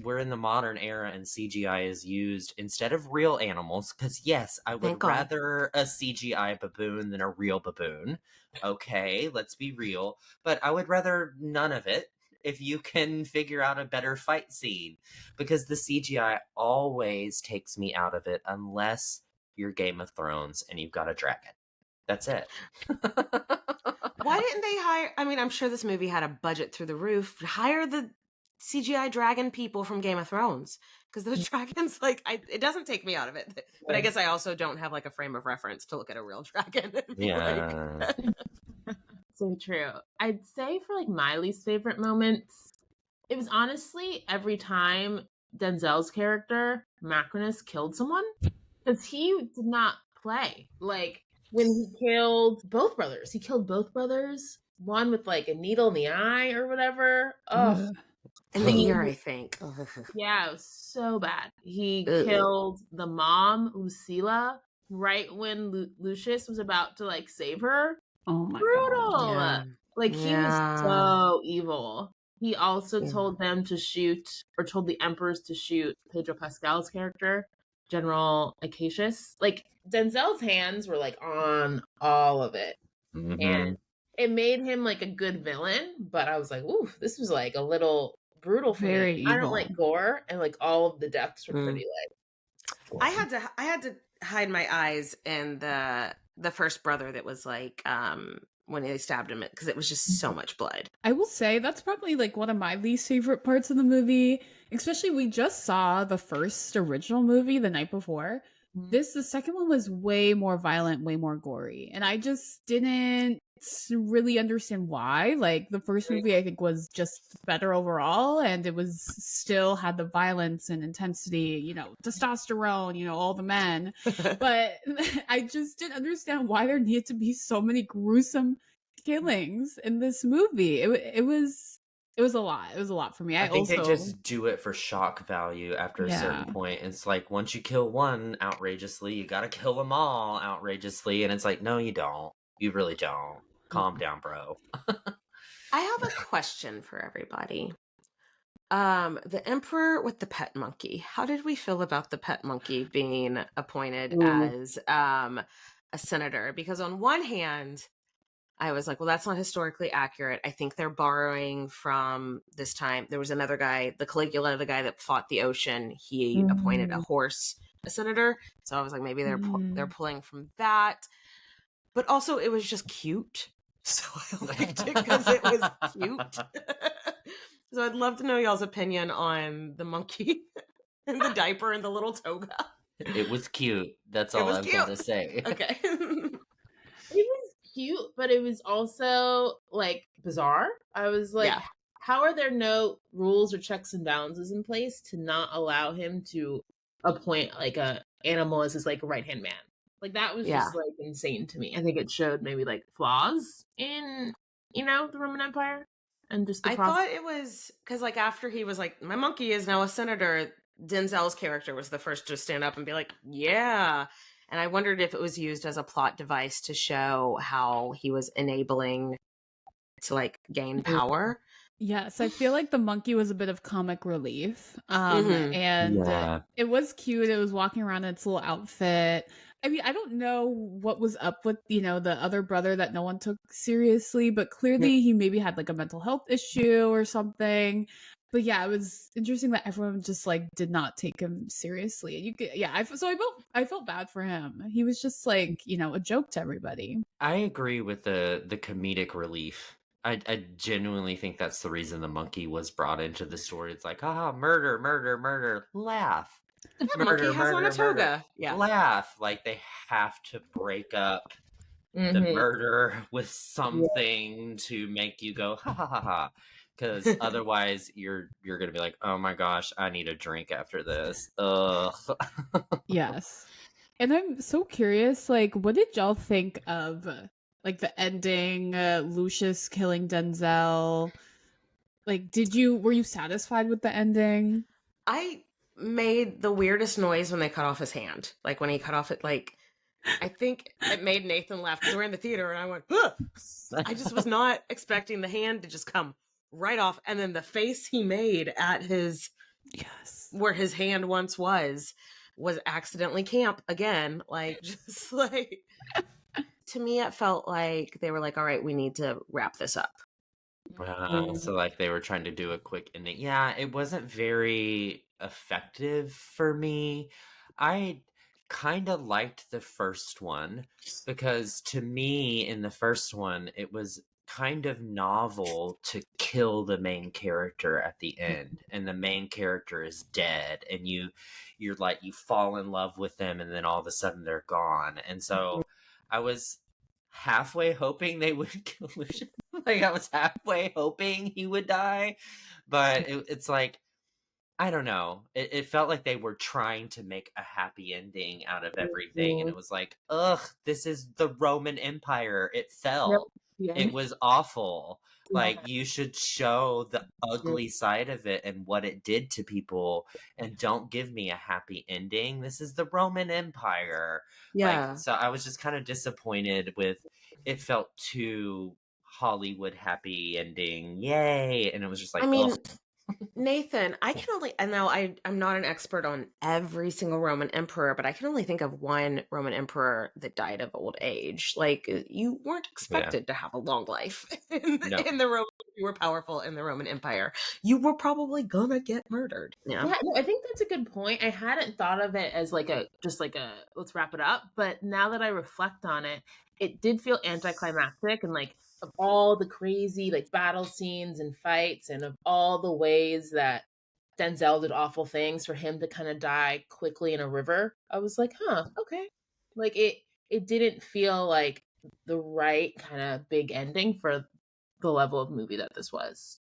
Speaker 2: we're in the modern era and CGI is used instead of real animals. Because yes, I would rather a CGI baboon than a real baboon. Okay, let's be real. But I would rather none of it if you can figure out a better fight scene. Because the CGI always takes me out of it unless you're Game of Thrones and you've got a dragon. That's it.
Speaker 4: Why didn't they hire, I mean, I'm sure this movie had a budget through the roof. Hire the CGI dragon people from Game of Thrones. Because those dragons, like, it doesn't take me out of it. But I guess I also don't have, like, a frame of reference to look at a real dragon.
Speaker 2: Yeah.
Speaker 1: So true. I'd say for, like, my least favorite moments, it was honestly every time Denzel's character, Macrinus, killed someone. Because he did not play. Like, when he killed both brothers. He killed both brothers. One with like a needle in the eye or whatever. Oh,
Speaker 4: in the ear, I think.
Speaker 1: Yeah, it was so bad. He killed the mom, Lucilla, right when Lucius was about to like save her.
Speaker 3: Oh my
Speaker 1: Brutal.
Speaker 3: God.
Speaker 4: Yeah.
Speaker 1: Like he was so evil. He also told them to shoot, or told the emperors to shoot Pedro Pascal's character, General Acacius. Like Denzel's hands were like on all of it. And it made him like a good villain, but I was like, ooh, this was like a little brutal for
Speaker 3: Very
Speaker 1: me.
Speaker 3: evil.
Speaker 1: I don't like gore, and like all of the deaths were pretty like.
Speaker 4: I had to hide my eyes in the first brother that was like when they stabbed him, because it was just so much blood.
Speaker 3: I will say that's probably like one of my least favorite parts of the movie. Especially, we just saw the first original movie the night before. The second one was way more violent, way more gory. And I just didn't really understand why. Like, the first movie, I think, was just better overall. And it was still had the violence and intensity, you know, testosterone, you know, all the men. But I just didn't understand why there needed to be so many gruesome killings in this movie. It was a lot. It was a lot for me.
Speaker 2: I think they just do it for shock value after a certain point. It's like, once you kill one outrageously, you gotta kill them all outrageously. And it's like, no, you don't. You really don't. Calm down, bro.
Speaker 4: I have a question for everybody. The emperor with the pet monkey. How did we feel about the pet monkey being appointed as a senator? Because on one hand, I was like, well, that's not historically accurate. I think they're borrowing from this time. There was another guy, the Caligula, the guy that fought the ocean. He appointed a horse a senator. So I was like, maybe they're pulling from that. But also, it was just cute. So I liked it because it was cute. So I'd love to know y'all's opinion on the monkey and the diaper and the little toga.
Speaker 2: It was cute. That's all I'm going to say.
Speaker 4: Okay.
Speaker 1: It was cute, but it was also like bizarre. I was like, how are there no rules or checks and balances in place to not allow him to appoint like a animal as his like right hand man. Like that was just like insane to me. I think it showed maybe like flaws in, you know, the Roman Empire and just the
Speaker 4: I thought it was because like after he was like, my monkey is now a senator, Denzel's character was the first to stand up and be like, yeah. And I wondered if it was used as a plot device to show how he was enabling to like gain power.
Speaker 3: Yes, I feel like the monkey was a bit of comic relief. And it was cute. It was walking around in its little outfit. I mean, I don't know what was up with, you know, the other brother that no one took seriously, but clearly he maybe had like a mental health issue or something. But yeah, it was interesting that everyone just like did not take him seriously. And you could, yeah, I felt bad for him. He was just like, you know, a joke to everybody.
Speaker 2: I agree with the comedic relief. I genuinely think that's the reason the monkey was brought into the story. It's like, murder, murder, murder, laugh.
Speaker 4: Murder, monkey has on a toga. Yeah.
Speaker 2: Laugh. Like they have to break up the murder with something to make you go, ha ha ha ha. Because otherwise you're gonna be like, oh my gosh, I need a drink after this. Ugh.
Speaker 3: Yes. And I'm so curious, like, what did y'all think of like the ending, Lucius killing Denzel? Like, were you satisfied with the ending?
Speaker 4: I made the weirdest noise when they cut off his hand. Like when he cut off it, like I think it made Nathan laugh because we're in the theater and I went, ugh! I just was not expecting the hand to just come right off. And then the face he made at his, where his hand once was accidentally camp again. Like, just like, to me, it felt like they were like, all right, we need to wrap this up.
Speaker 2: So like they were trying to do a quick ending. Yeah, it wasn't very effective for me. I kind of liked the first one because to me in the first one it was kind of novel to kill the main character at the end and the main character is dead and you're like you fall in love with them and then all of a sudden they're gone. And so I was halfway hoping they would kill Lucius. Like I was halfway hoping he would die, but it's like I don't know. It felt like they were trying to make a happy ending out of everything, and it was like, ugh, this is the Roman Empire. It fell. It was awful. Like you should show the ugly side of it and what it did to people, and don't give me a happy ending. This is the Roman Empire.
Speaker 4: Yeah.
Speaker 2: Like, so I was just kind of disappointed with. It felt too Hollywood happy ending, yay! And it was just like,
Speaker 4: I mean.
Speaker 2: ugh.
Speaker 4: Nathan, I can only, and now I'm not an expert on every single Roman emperor, but I can only think of one Roman emperor that died of old age. Like you weren't expected to have a long life in the Roman. You were powerful in the Roman Empire. You were probably gonna get murdered.
Speaker 1: Yeah, no, I think that's a good point. I hadn't thought of it as like a let's wrap it up. But now that I reflect on it, it did feel anticlimactic and like of all the crazy like battle scenes and fights and of all the ways that Denzel did awful things for him to kind of die quickly in a river, I was like, okay. Like it didn't feel like the right kind of big ending for the level of movie that this was.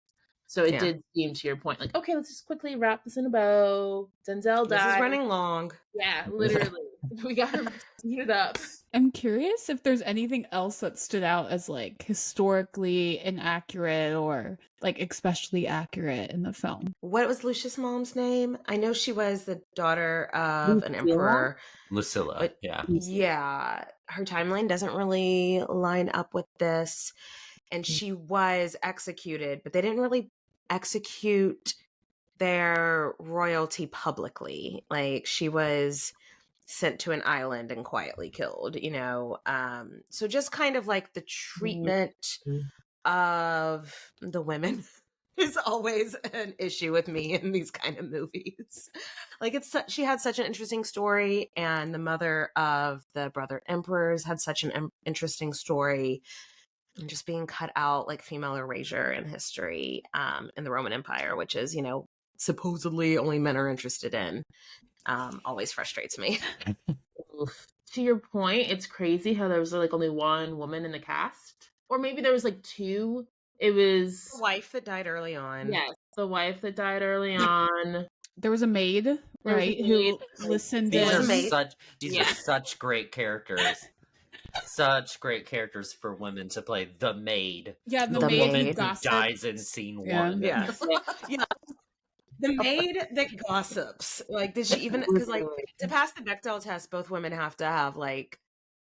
Speaker 1: So it did seem to your point, like, okay, let's just quickly wrap this in a bow. Denzel died.
Speaker 4: This is running long.
Speaker 1: Yeah, literally. We gotta speed it up.
Speaker 3: I'm curious if there's anything else that stood out as like historically inaccurate or like especially accurate in the film.
Speaker 4: What was Lucius' mom's name? I know she was the daughter of an emperor.
Speaker 2: Lucilla.
Speaker 4: But yeah, her timeline doesn't really line up with this. And she was executed, but they didn't really execute their royalty publicly. Like she was sent to an island and quietly killed, you know? So just kind of like the treatment of the women is always an issue with me in these kind of movies. Like she had such an interesting story, and the mother of the brother emperors had such an interesting story. And just being cut out like female erasure in history in the Roman Empire, which is, you know, supposedly only men are interested in, always frustrates me.
Speaker 1: To your point, it's crazy how there was like only one woman in the cast, or maybe there was like two. It was
Speaker 4: the wife that died early on.
Speaker 1: Yes, the wife that died early on.
Speaker 3: There was a maid, right? Who listened
Speaker 2: These are
Speaker 3: in.
Speaker 2: such great characters. Such great characters for women to play. The maid.
Speaker 3: Yeah, the
Speaker 4: The
Speaker 3: maid
Speaker 4: maid
Speaker 3: who
Speaker 4: who
Speaker 3: gossips.
Speaker 2: Dies in scene
Speaker 3: Yeah.
Speaker 2: 1.
Speaker 4: Yeah. Yeah. The maid that gossips. Like, did she even, because like to pass the Bechdel test, both women have to have like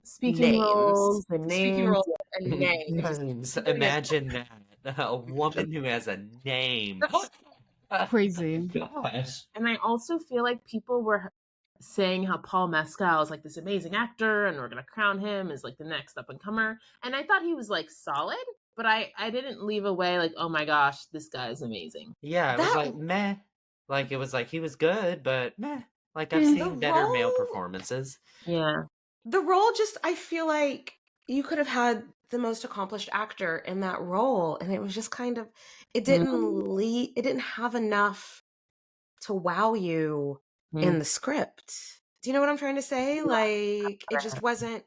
Speaker 1: Speaking
Speaker 4: names.
Speaker 1: roles and
Speaker 4: Speaking
Speaker 1: names.
Speaker 4: roles and names.
Speaker 2: Imagine that. A woman who has a name.
Speaker 3: Crazy.
Speaker 2: Gosh.
Speaker 1: And I also feel like people were saying how Paul Mescal is like this amazing actor and we're gonna crown him as like the next up and comer. And I thought he was like solid, but I didn't leave away like, oh my gosh, this guy is amazing.
Speaker 2: Yeah, it was like meh. Like it was like he was good, but meh. Like I've seen better male performances.
Speaker 1: Yeah.
Speaker 4: The role just, I feel like you could have had the most accomplished actor in that role, and it was just kind of, it didn't have enough to wow you in the script. Do you know what I'm trying to say? Like, it just wasn't,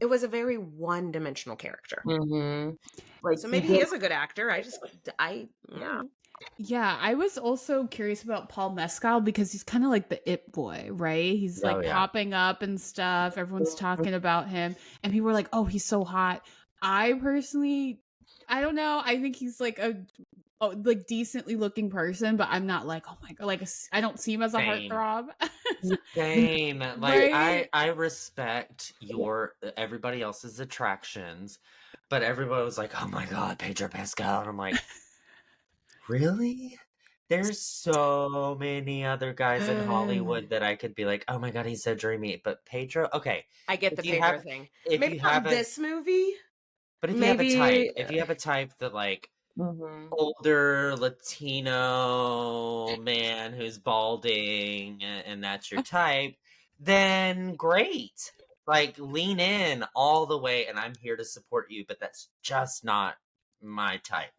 Speaker 4: it was a very one-dimensional character.
Speaker 1: Like,
Speaker 4: so maybe he is a good actor.
Speaker 3: Yeah, I was also curious about Paul Mescal because he's kind of like the it boy, right? He's like popping up and stuff. Everyone's talking about him, and people were like, "Oh, he's so hot." I personally, I don't know. I think he's like a like decently looking person, but I'm not like, oh my god, like I don't see him as a heartthrob.
Speaker 2: Same. Like
Speaker 3: Right?
Speaker 2: I respect everybody else's attractions, but everybody was like, "Oh my god, Pedro Pascal," and I'm like. Really? There's so many other guys in Hollywood that I could be like, oh my god, he's so dreamy. But Pedro, okay.
Speaker 4: I get the Pedro thing.
Speaker 2: If
Speaker 4: maybe
Speaker 2: you
Speaker 4: not
Speaker 2: have
Speaker 4: this movie.
Speaker 2: But if you have a type, that like older Latino man who's balding and that's your type, then great. Like lean in all the way and I'm here to support you, but that's just not my type.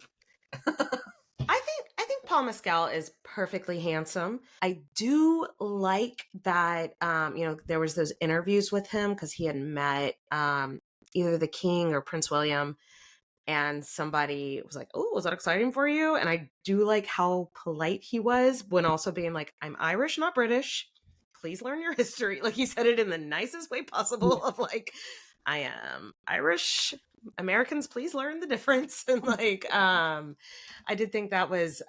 Speaker 4: I think Paul Mescal is perfectly handsome. I do like that, there was those interviews with him because he had met either the King or Prince William, and somebody was like, "Oh, was that exciting for you?" And I do like how polite he was when also being like, "I'm Irish, not British. Please learn your history." Like he said it in the nicest way possible of like, "I am Irish. Americans, please learn the difference." And like I did think that was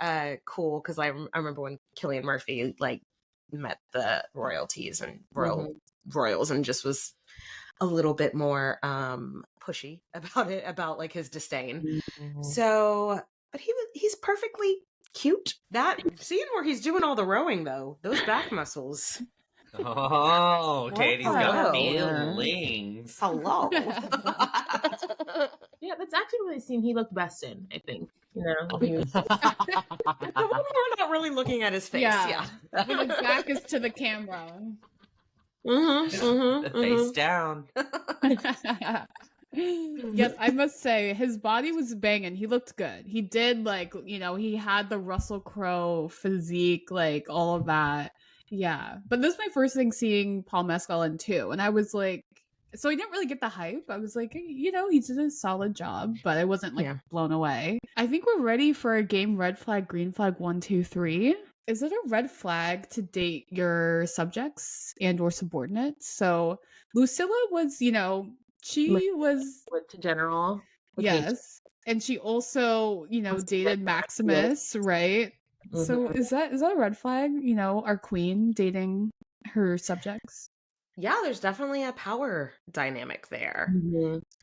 Speaker 4: cool because I remember when Cillian Murphy like met the royalties and royals and just was a little bit more pushy about it, about like his disdain. So but he's perfectly cute. That scene where he's doing all the rowing though, those back muscles.
Speaker 2: Oh, Katie's got feelings.
Speaker 4: Hello.
Speaker 1: Yeah, that's actually really the scene he looked best in, I think. You know, he was...
Speaker 4: The one where we're not really looking at his face. Yeah.
Speaker 3: When his back is to the camera.
Speaker 2: Face down.
Speaker 3: Yes, I must say his body was banging. He looked good. He did like, he had the Russell Crowe physique, like all of that. Yeah. But this is my first thing seeing Paul Mescal in too. And I was like, so I didn't really get the hype. I was like, he did a solid job, but I wasn't like blown away. I think we're ready for a game red flag, green flag, 1, 2, 3. Is it a red flag to date your subjects and or subordinates? So Lucilla was, she was
Speaker 1: to General.
Speaker 3: Yes. And she also, dated Maximus, right? So is that a red flag? Our queen dating her subjects?
Speaker 4: Yeah, there's definitely a power dynamic there.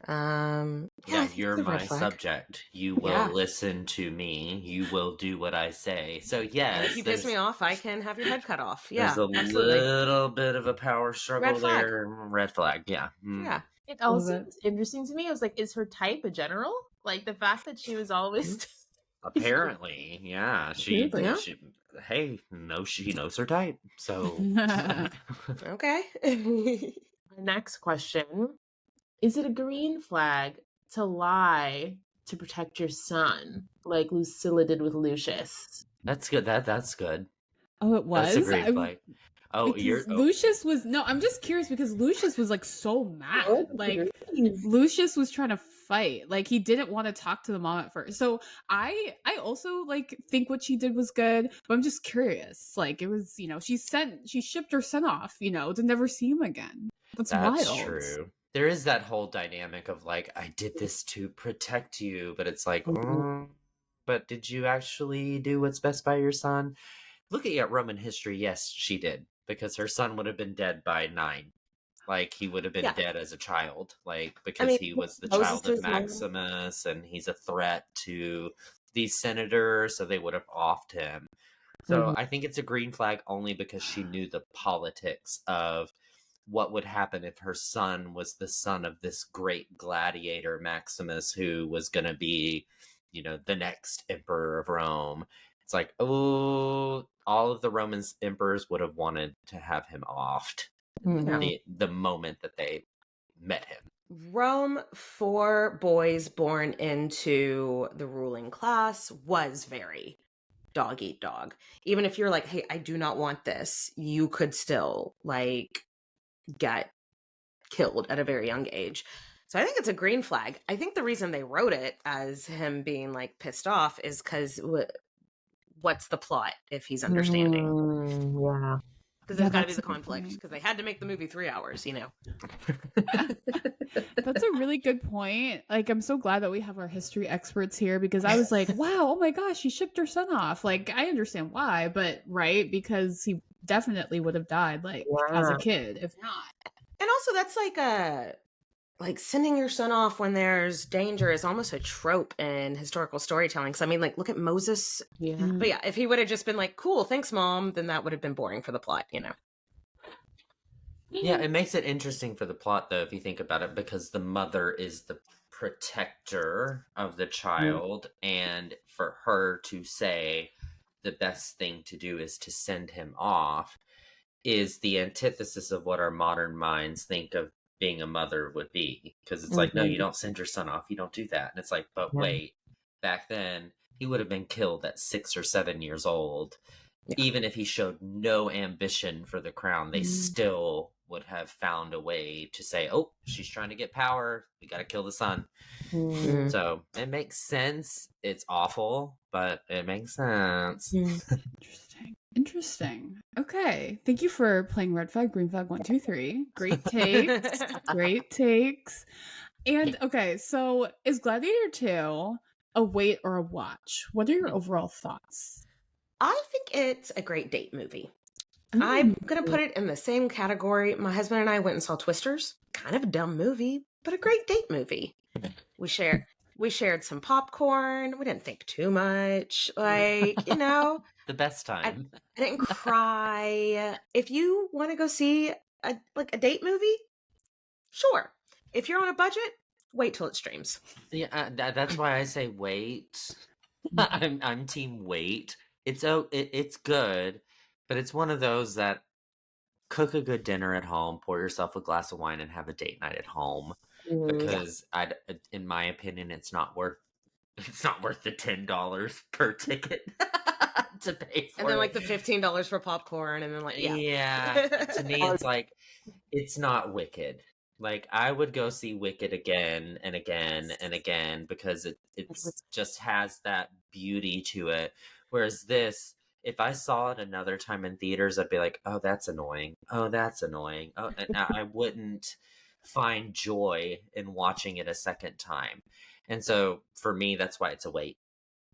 Speaker 2: You're my subject. You will listen to me. You will do what I say. So yes,
Speaker 4: if you piss me off, I can have your head cut off. Yeah,
Speaker 2: there's a little bit of a power struggle there. Red flag. Yeah.
Speaker 4: Yeah.
Speaker 1: It also was interesting to me. I was like, is her type a general? Like the fact that she was always
Speaker 2: apparently, yeah. She knows her type. So
Speaker 4: okay.
Speaker 1: Next question. Is it a green flag to lie to protect your son, like Lucilla did with Lucius?
Speaker 2: That's good. That's good.
Speaker 3: Oh, it was?
Speaker 2: That's a green flag. Oh,
Speaker 3: Lucius was I'm just curious because Lucius was like so mad. Like Lucius was trying to fight. Like he didn't want to talk to the mom at first. So I also like think what she did was good, but I'm just curious. Like it was, she shipped her son off, to never see him again. That's wild.
Speaker 2: True. There is that whole dynamic of like, I did this to protect you, but it's like, but did you actually do what's best by your son? Looking at Roman history, yes, she did, because her son would have been dead by 9. Like, he would have been dead as a child, like, because he was the child of Maximus, and he's a threat to these senators, so they would have offed him. So I think it's a green flag only because she knew the politics of what would happen if her son was the son of this great gladiator, Maximus, who was going to be, the next emperor of Rome. It's like, all of the Roman emperors would have wanted to have him offed the moment that they met him.
Speaker 4: Rome, for boys born into the ruling class, was very dog eat dog. Even if you're like, hey, I do not want this, you could still like get killed at a very young age. So I think it's a green flag. I think the reason they wrote it as him being like pissed off is because what's the plot if he's understanding?
Speaker 1: Yeah.
Speaker 4: Because there's got to be the conflict, because they had to make the movie 3 hours,
Speaker 3: That's a really good point. Like, I'm so glad that we have our history experts here, because I was like, wow, oh my gosh, she shipped her son off. Like, I understand why, but because he definitely would have died, as a kid, if not.
Speaker 4: And also, that's like sending your son off when there's danger is almost a trope in historical storytelling. So I mean, like, look at Moses.
Speaker 1: Yeah.
Speaker 4: But yeah, if he would have just been like, cool, thanks, Mom, then that would have been boring for the plot,
Speaker 2: Yeah, it makes it interesting for the plot, though, if you think about it, because the mother is the protector of the child, and for her to say the best thing to do is to send him off is the antithesis of what our modern minds think of being a mother would be, because it's like, no, you don't send your son off, you don't do that. And it's like, but wait, back then he would have been killed at 6 or 7 years old. Even if he showed no ambition for the crown, they still would have found a way to say, oh, she's trying to get power, we got to kill the son. So it makes sense. It's awful, but it makes sense.
Speaker 3: Interesting. Okay. Thank you for playing red flag, green flag, 1, 2, 3. Great takes. Great takes. And okay, so is Gladiator 2 a wait or a watch? What are your overall thoughts?
Speaker 4: I think it's a great date movie. I'm going to put it in the same category. My husband and I went and saw Twisters. Kind of a dumb movie, but a great date movie. We shared some popcorn. We didn't think too much. Like,
Speaker 2: The best time.
Speaker 4: I didn't cry. If you want to go see a date movie, sure. If you're on a budget, wait till it streams.
Speaker 2: Yeah, that's why I say wait. I'm team wait. It's good, but it's one of those that cook a good dinner at home, pour yourself a glass of wine, and have a date night at home. Because in my opinion, it's not worth the $10 per ticket to pay for.
Speaker 4: And then like the $15 for popcorn, and then
Speaker 2: to me, it's like, it's not Wicked. Like, I would go see Wicked again and again and again because it just has that beauty to it. Whereas this, if I saw it another time in theaters, I'd be like, oh, that's annoying. Oh, that's annoying. Oh, and I wouldn't find joy in watching it a second time. And so for me, that's why it's a wait.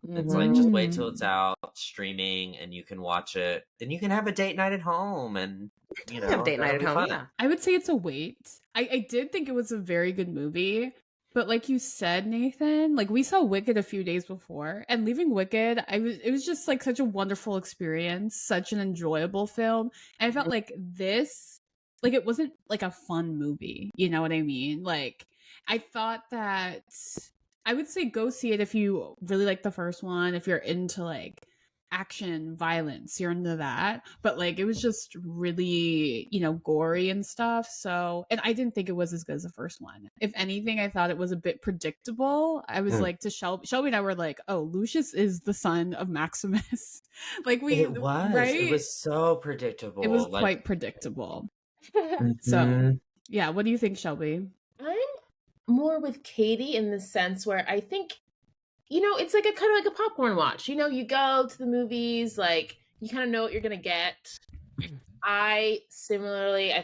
Speaker 2: It's like, just wait till it's out streaming and you can watch it, and you can have a date night at home, and
Speaker 4: have date night at home. Yeah.
Speaker 3: I would say it's a wait. I did think it was a very good movie, but like you said, Nathan, like we saw Wicked a few days before, and leaving Wicked, it was just like such a wonderful experience, such an enjoyable film. And I felt like this, like it wasn't like a fun movie. You know what I mean? Like I thought that I would say go see it if you really like the first one, if you're into like action, violence, you're into that. But like it was just really, gory and stuff. So, and I didn't think it was as good as the first one. If anything, I thought it was a bit predictable. I was like to Shelby and I were like, oh, Lucius is the son of Maximus. Like
Speaker 2: It was.
Speaker 3: right?
Speaker 2: It was so predictable.
Speaker 3: It was quite predictable.
Speaker 2: Mhm.
Speaker 3: So yeah, what do you think, Shelby?
Speaker 1: I'm more with Katie in the sense where I think, it's like a kind of like a popcorn watch. You go to the movies, like you kind of know what you're gonna get. I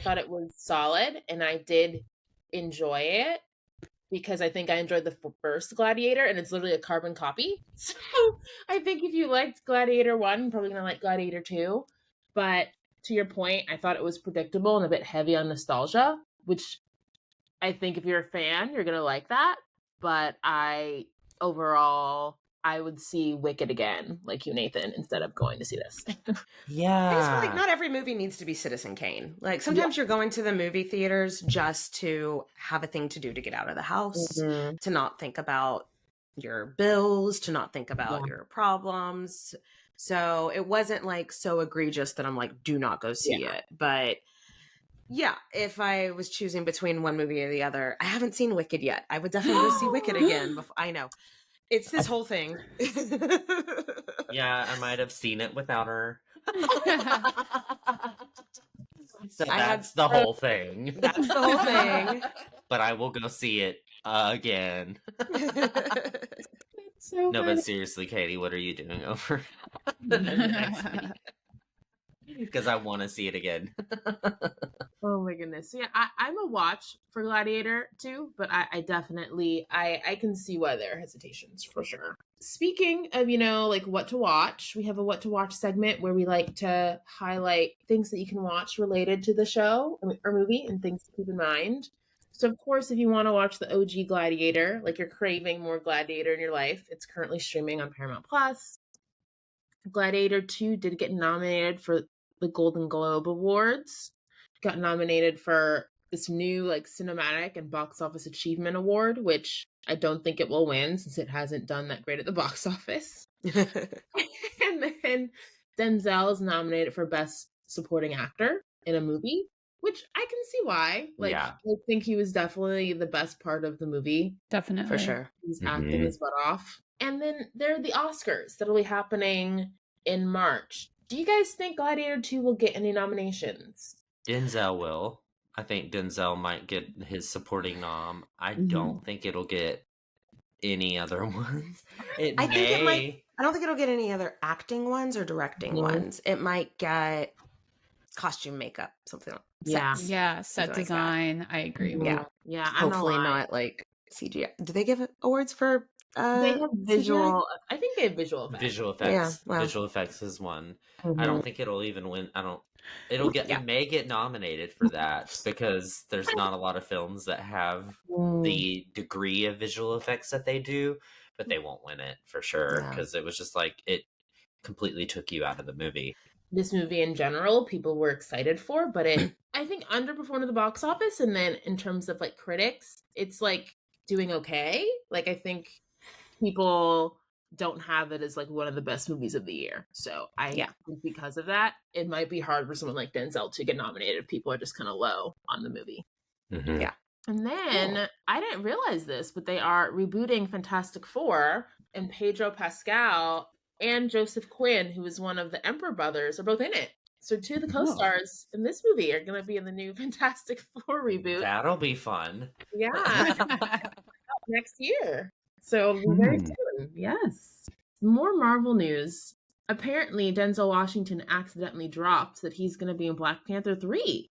Speaker 1: thought it was solid, and I did enjoy it because I think I enjoyed the first Gladiator, and it's literally a carbon copy. So I think if you liked Gladiator 1, you're probably gonna like Gladiator 2. But to your point, I thought it was predictable and a bit heavy on nostalgia, which I think if you're a fan, you're gonna like that. But overall, I would see Wicked again, like you, Nathan, instead of going to see this.
Speaker 2: Yeah.
Speaker 4: I just feel like not every movie needs to be Citizen Kane. Like sometimes you're going to the movie theaters just to have a thing to do to get out of the house, to not think about your bills, to not think about your problems. So it wasn't like so egregious that I'm like, do not go see it. But yeah, if I was choosing between one movie or the other, I haven't seen Wicked yet. I would definitely go see Wicked again. I know. It's this whole thing.
Speaker 2: Yeah, I might have seen it without her. So that's the whole thing.
Speaker 4: That's the whole thing.
Speaker 2: But I will go see it again.
Speaker 1: So
Speaker 2: No, but seriously, Katie, what are you doing over the next week? Because I want to see it again.
Speaker 1: Oh my goodness. So yeah, I'm a watch for Gladiator too, but I definitely I can see why there are hesitations for sure. Speaking of, like what to watch, we have a what to watch segment where we like to highlight things that you can watch related to the show or movie and things to keep in mind. So of course, if you want to watch the OG Gladiator, like you're craving more Gladiator in your life, it's currently streaming on Paramount Plus. Gladiator 2 did get nominated for the Golden Globe Awards. Got nominated for this new like cinematic and box office achievement award, which I don't think it will win since it hasn't done that great at the box office. And then Denzel is nominated for best supporting actor in a movie, which I can see why. Like, I think he was definitely the best part of the movie.
Speaker 3: Definitely.
Speaker 4: For sure.
Speaker 1: He's acting his butt off. And then there are the Oscars that'll be happening in March. Do you guys think Gladiator 2 will get any nominations?
Speaker 2: Denzel will. I think Denzel might get his supporting nom. I don't think it'll get any other ones. I
Speaker 4: don't think it'll get any other acting ones or directing ones. It might get costume, makeup, something like that.
Speaker 3: Yeah, set design. I agree.
Speaker 1: Yeah.
Speaker 4: Hopefully not like CGI. Do they give awards for
Speaker 1: they have visual
Speaker 4: CGI?
Speaker 1: I think they have visual effects.
Speaker 2: Visual effects.
Speaker 4: Yeah, well.
Speaker 2: Visual effects is one. I don't think it'll even win. It may get nominated for that because there's not a lot of films that have the degree of visual effects that they do, but they won't win it for sure because it was just like it completely took you out of the movie.
Speaker 1: This movie in general, people were excited for, but it I think underperformed at the box office, and then in terms of like critics, it's like doing okay. Like I think people don't have it as like one of the best movies of the year. So I think because of that, it might be hard for someone like Denzel to get nominated if people are just kind of low on the movie.
Speaker 2: Mm-hmm.
Speaker 1: Yeah. And then I didn't realize this, but they are rebooting Fantastic Four, and Pedro Pascal and Joseph Quinn, who is one of the Emperor brothers, are both in it. So two of the co-stars in this movie are going to be in the new Fantastic Four reboot.
Speaker 2: That'll be fun.
Speaker 1: Yeah. Next year. So it'll be very soon. Yes. More Marvel news. Apparently, Denzel Washington accidentally dropped that he's going to be in Black Panther 3.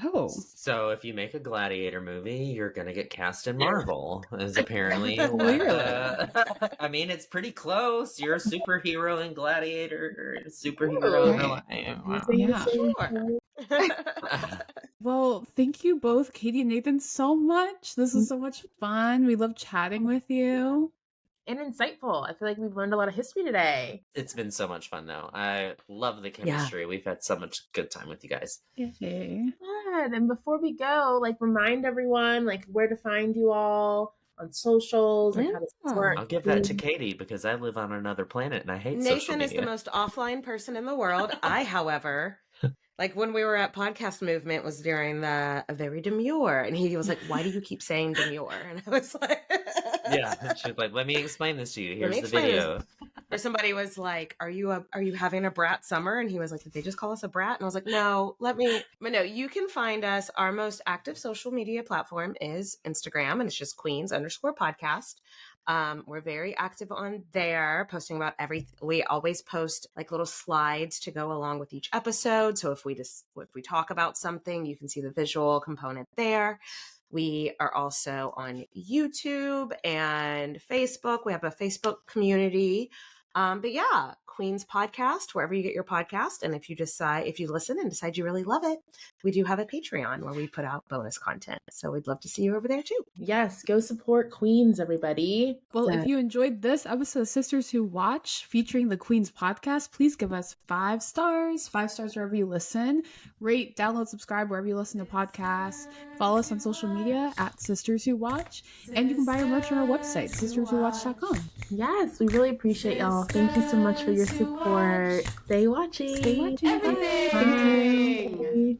Speaker 3: Oh.
Speaker 2: So if you make a Gladiator movie, you're going to get cast in Marvel, is apparently I mean, it's pretty close. You're a superhero in Gladiator, superhero in
Speaker 3: Well, thank you both, Katie and Nathan, so much. This is so much fun. We love chatting with you.
Speaker 1: And insightful. I feel like we've learned a lot of history today.
Speaker 2: It's been so much fun, though. I love the chemistry. We've had so much good time with you guys.
Speaker 3: Yay.
Speaker 1: Good. And before we go, like remind everyone like where to find you all, on socials and how does this work.
Speaker 2: I'll give that to Katie because I live on another planet and I hate social
Speaker 4: Nathan
Speaker 2: media.
Speaker 4: is the most offline person in the world. I, however, like when we were at Podcast Movement was during the very demure, and he was like, "Why do you keep saying demure?" And I was like,
Speaker 2: Yeah, she was like, "Let me explain this to you.
Speaker 4: Let
Speaker 2: Here's
Speaker 4: me
Speaker 2: the
Speaker 4: explain
Speaker 2: video."
Speaker 4: Or somebody was like, "Are you having a brat summer?" And he was like, "Did they just call us a brat?" And I was like, "No, but no, you can find us. Our most active social media platform is Instagram, and it's just Queens_podcast. We're very active on there, posting about everything. We always post like little slides to go along with each episode. So if we talk about something, you can see the visual component there. We are also on YouTube and Facebook. We have a Facebook community. But yeah, Queen's Podcast, wherever you get your podcast. And if you listen and decide you really love it, we do have a Patreon where we put out bonus content. So we'd love to see you over there too.
Speaker 1: Yes, go support Queens, everybody.
Speaker 3: Well, if you enjoyed this episode of Sisters Who Watch featuring the Queen's Podcast, please give us 5 stars. 5 stars wherever you listen. Rate, download, subscribe wherever you listen to podcasts. Follow us on social media at Sisters Who Watch. And you can buy our merch on our website, sisterswhowatch.com.
Speaker 1: Yes, we really appreciate y'all. Thank you so much for your support. Stay watching.
Speaker 3: Stay watching.
Speaker 1: Bye.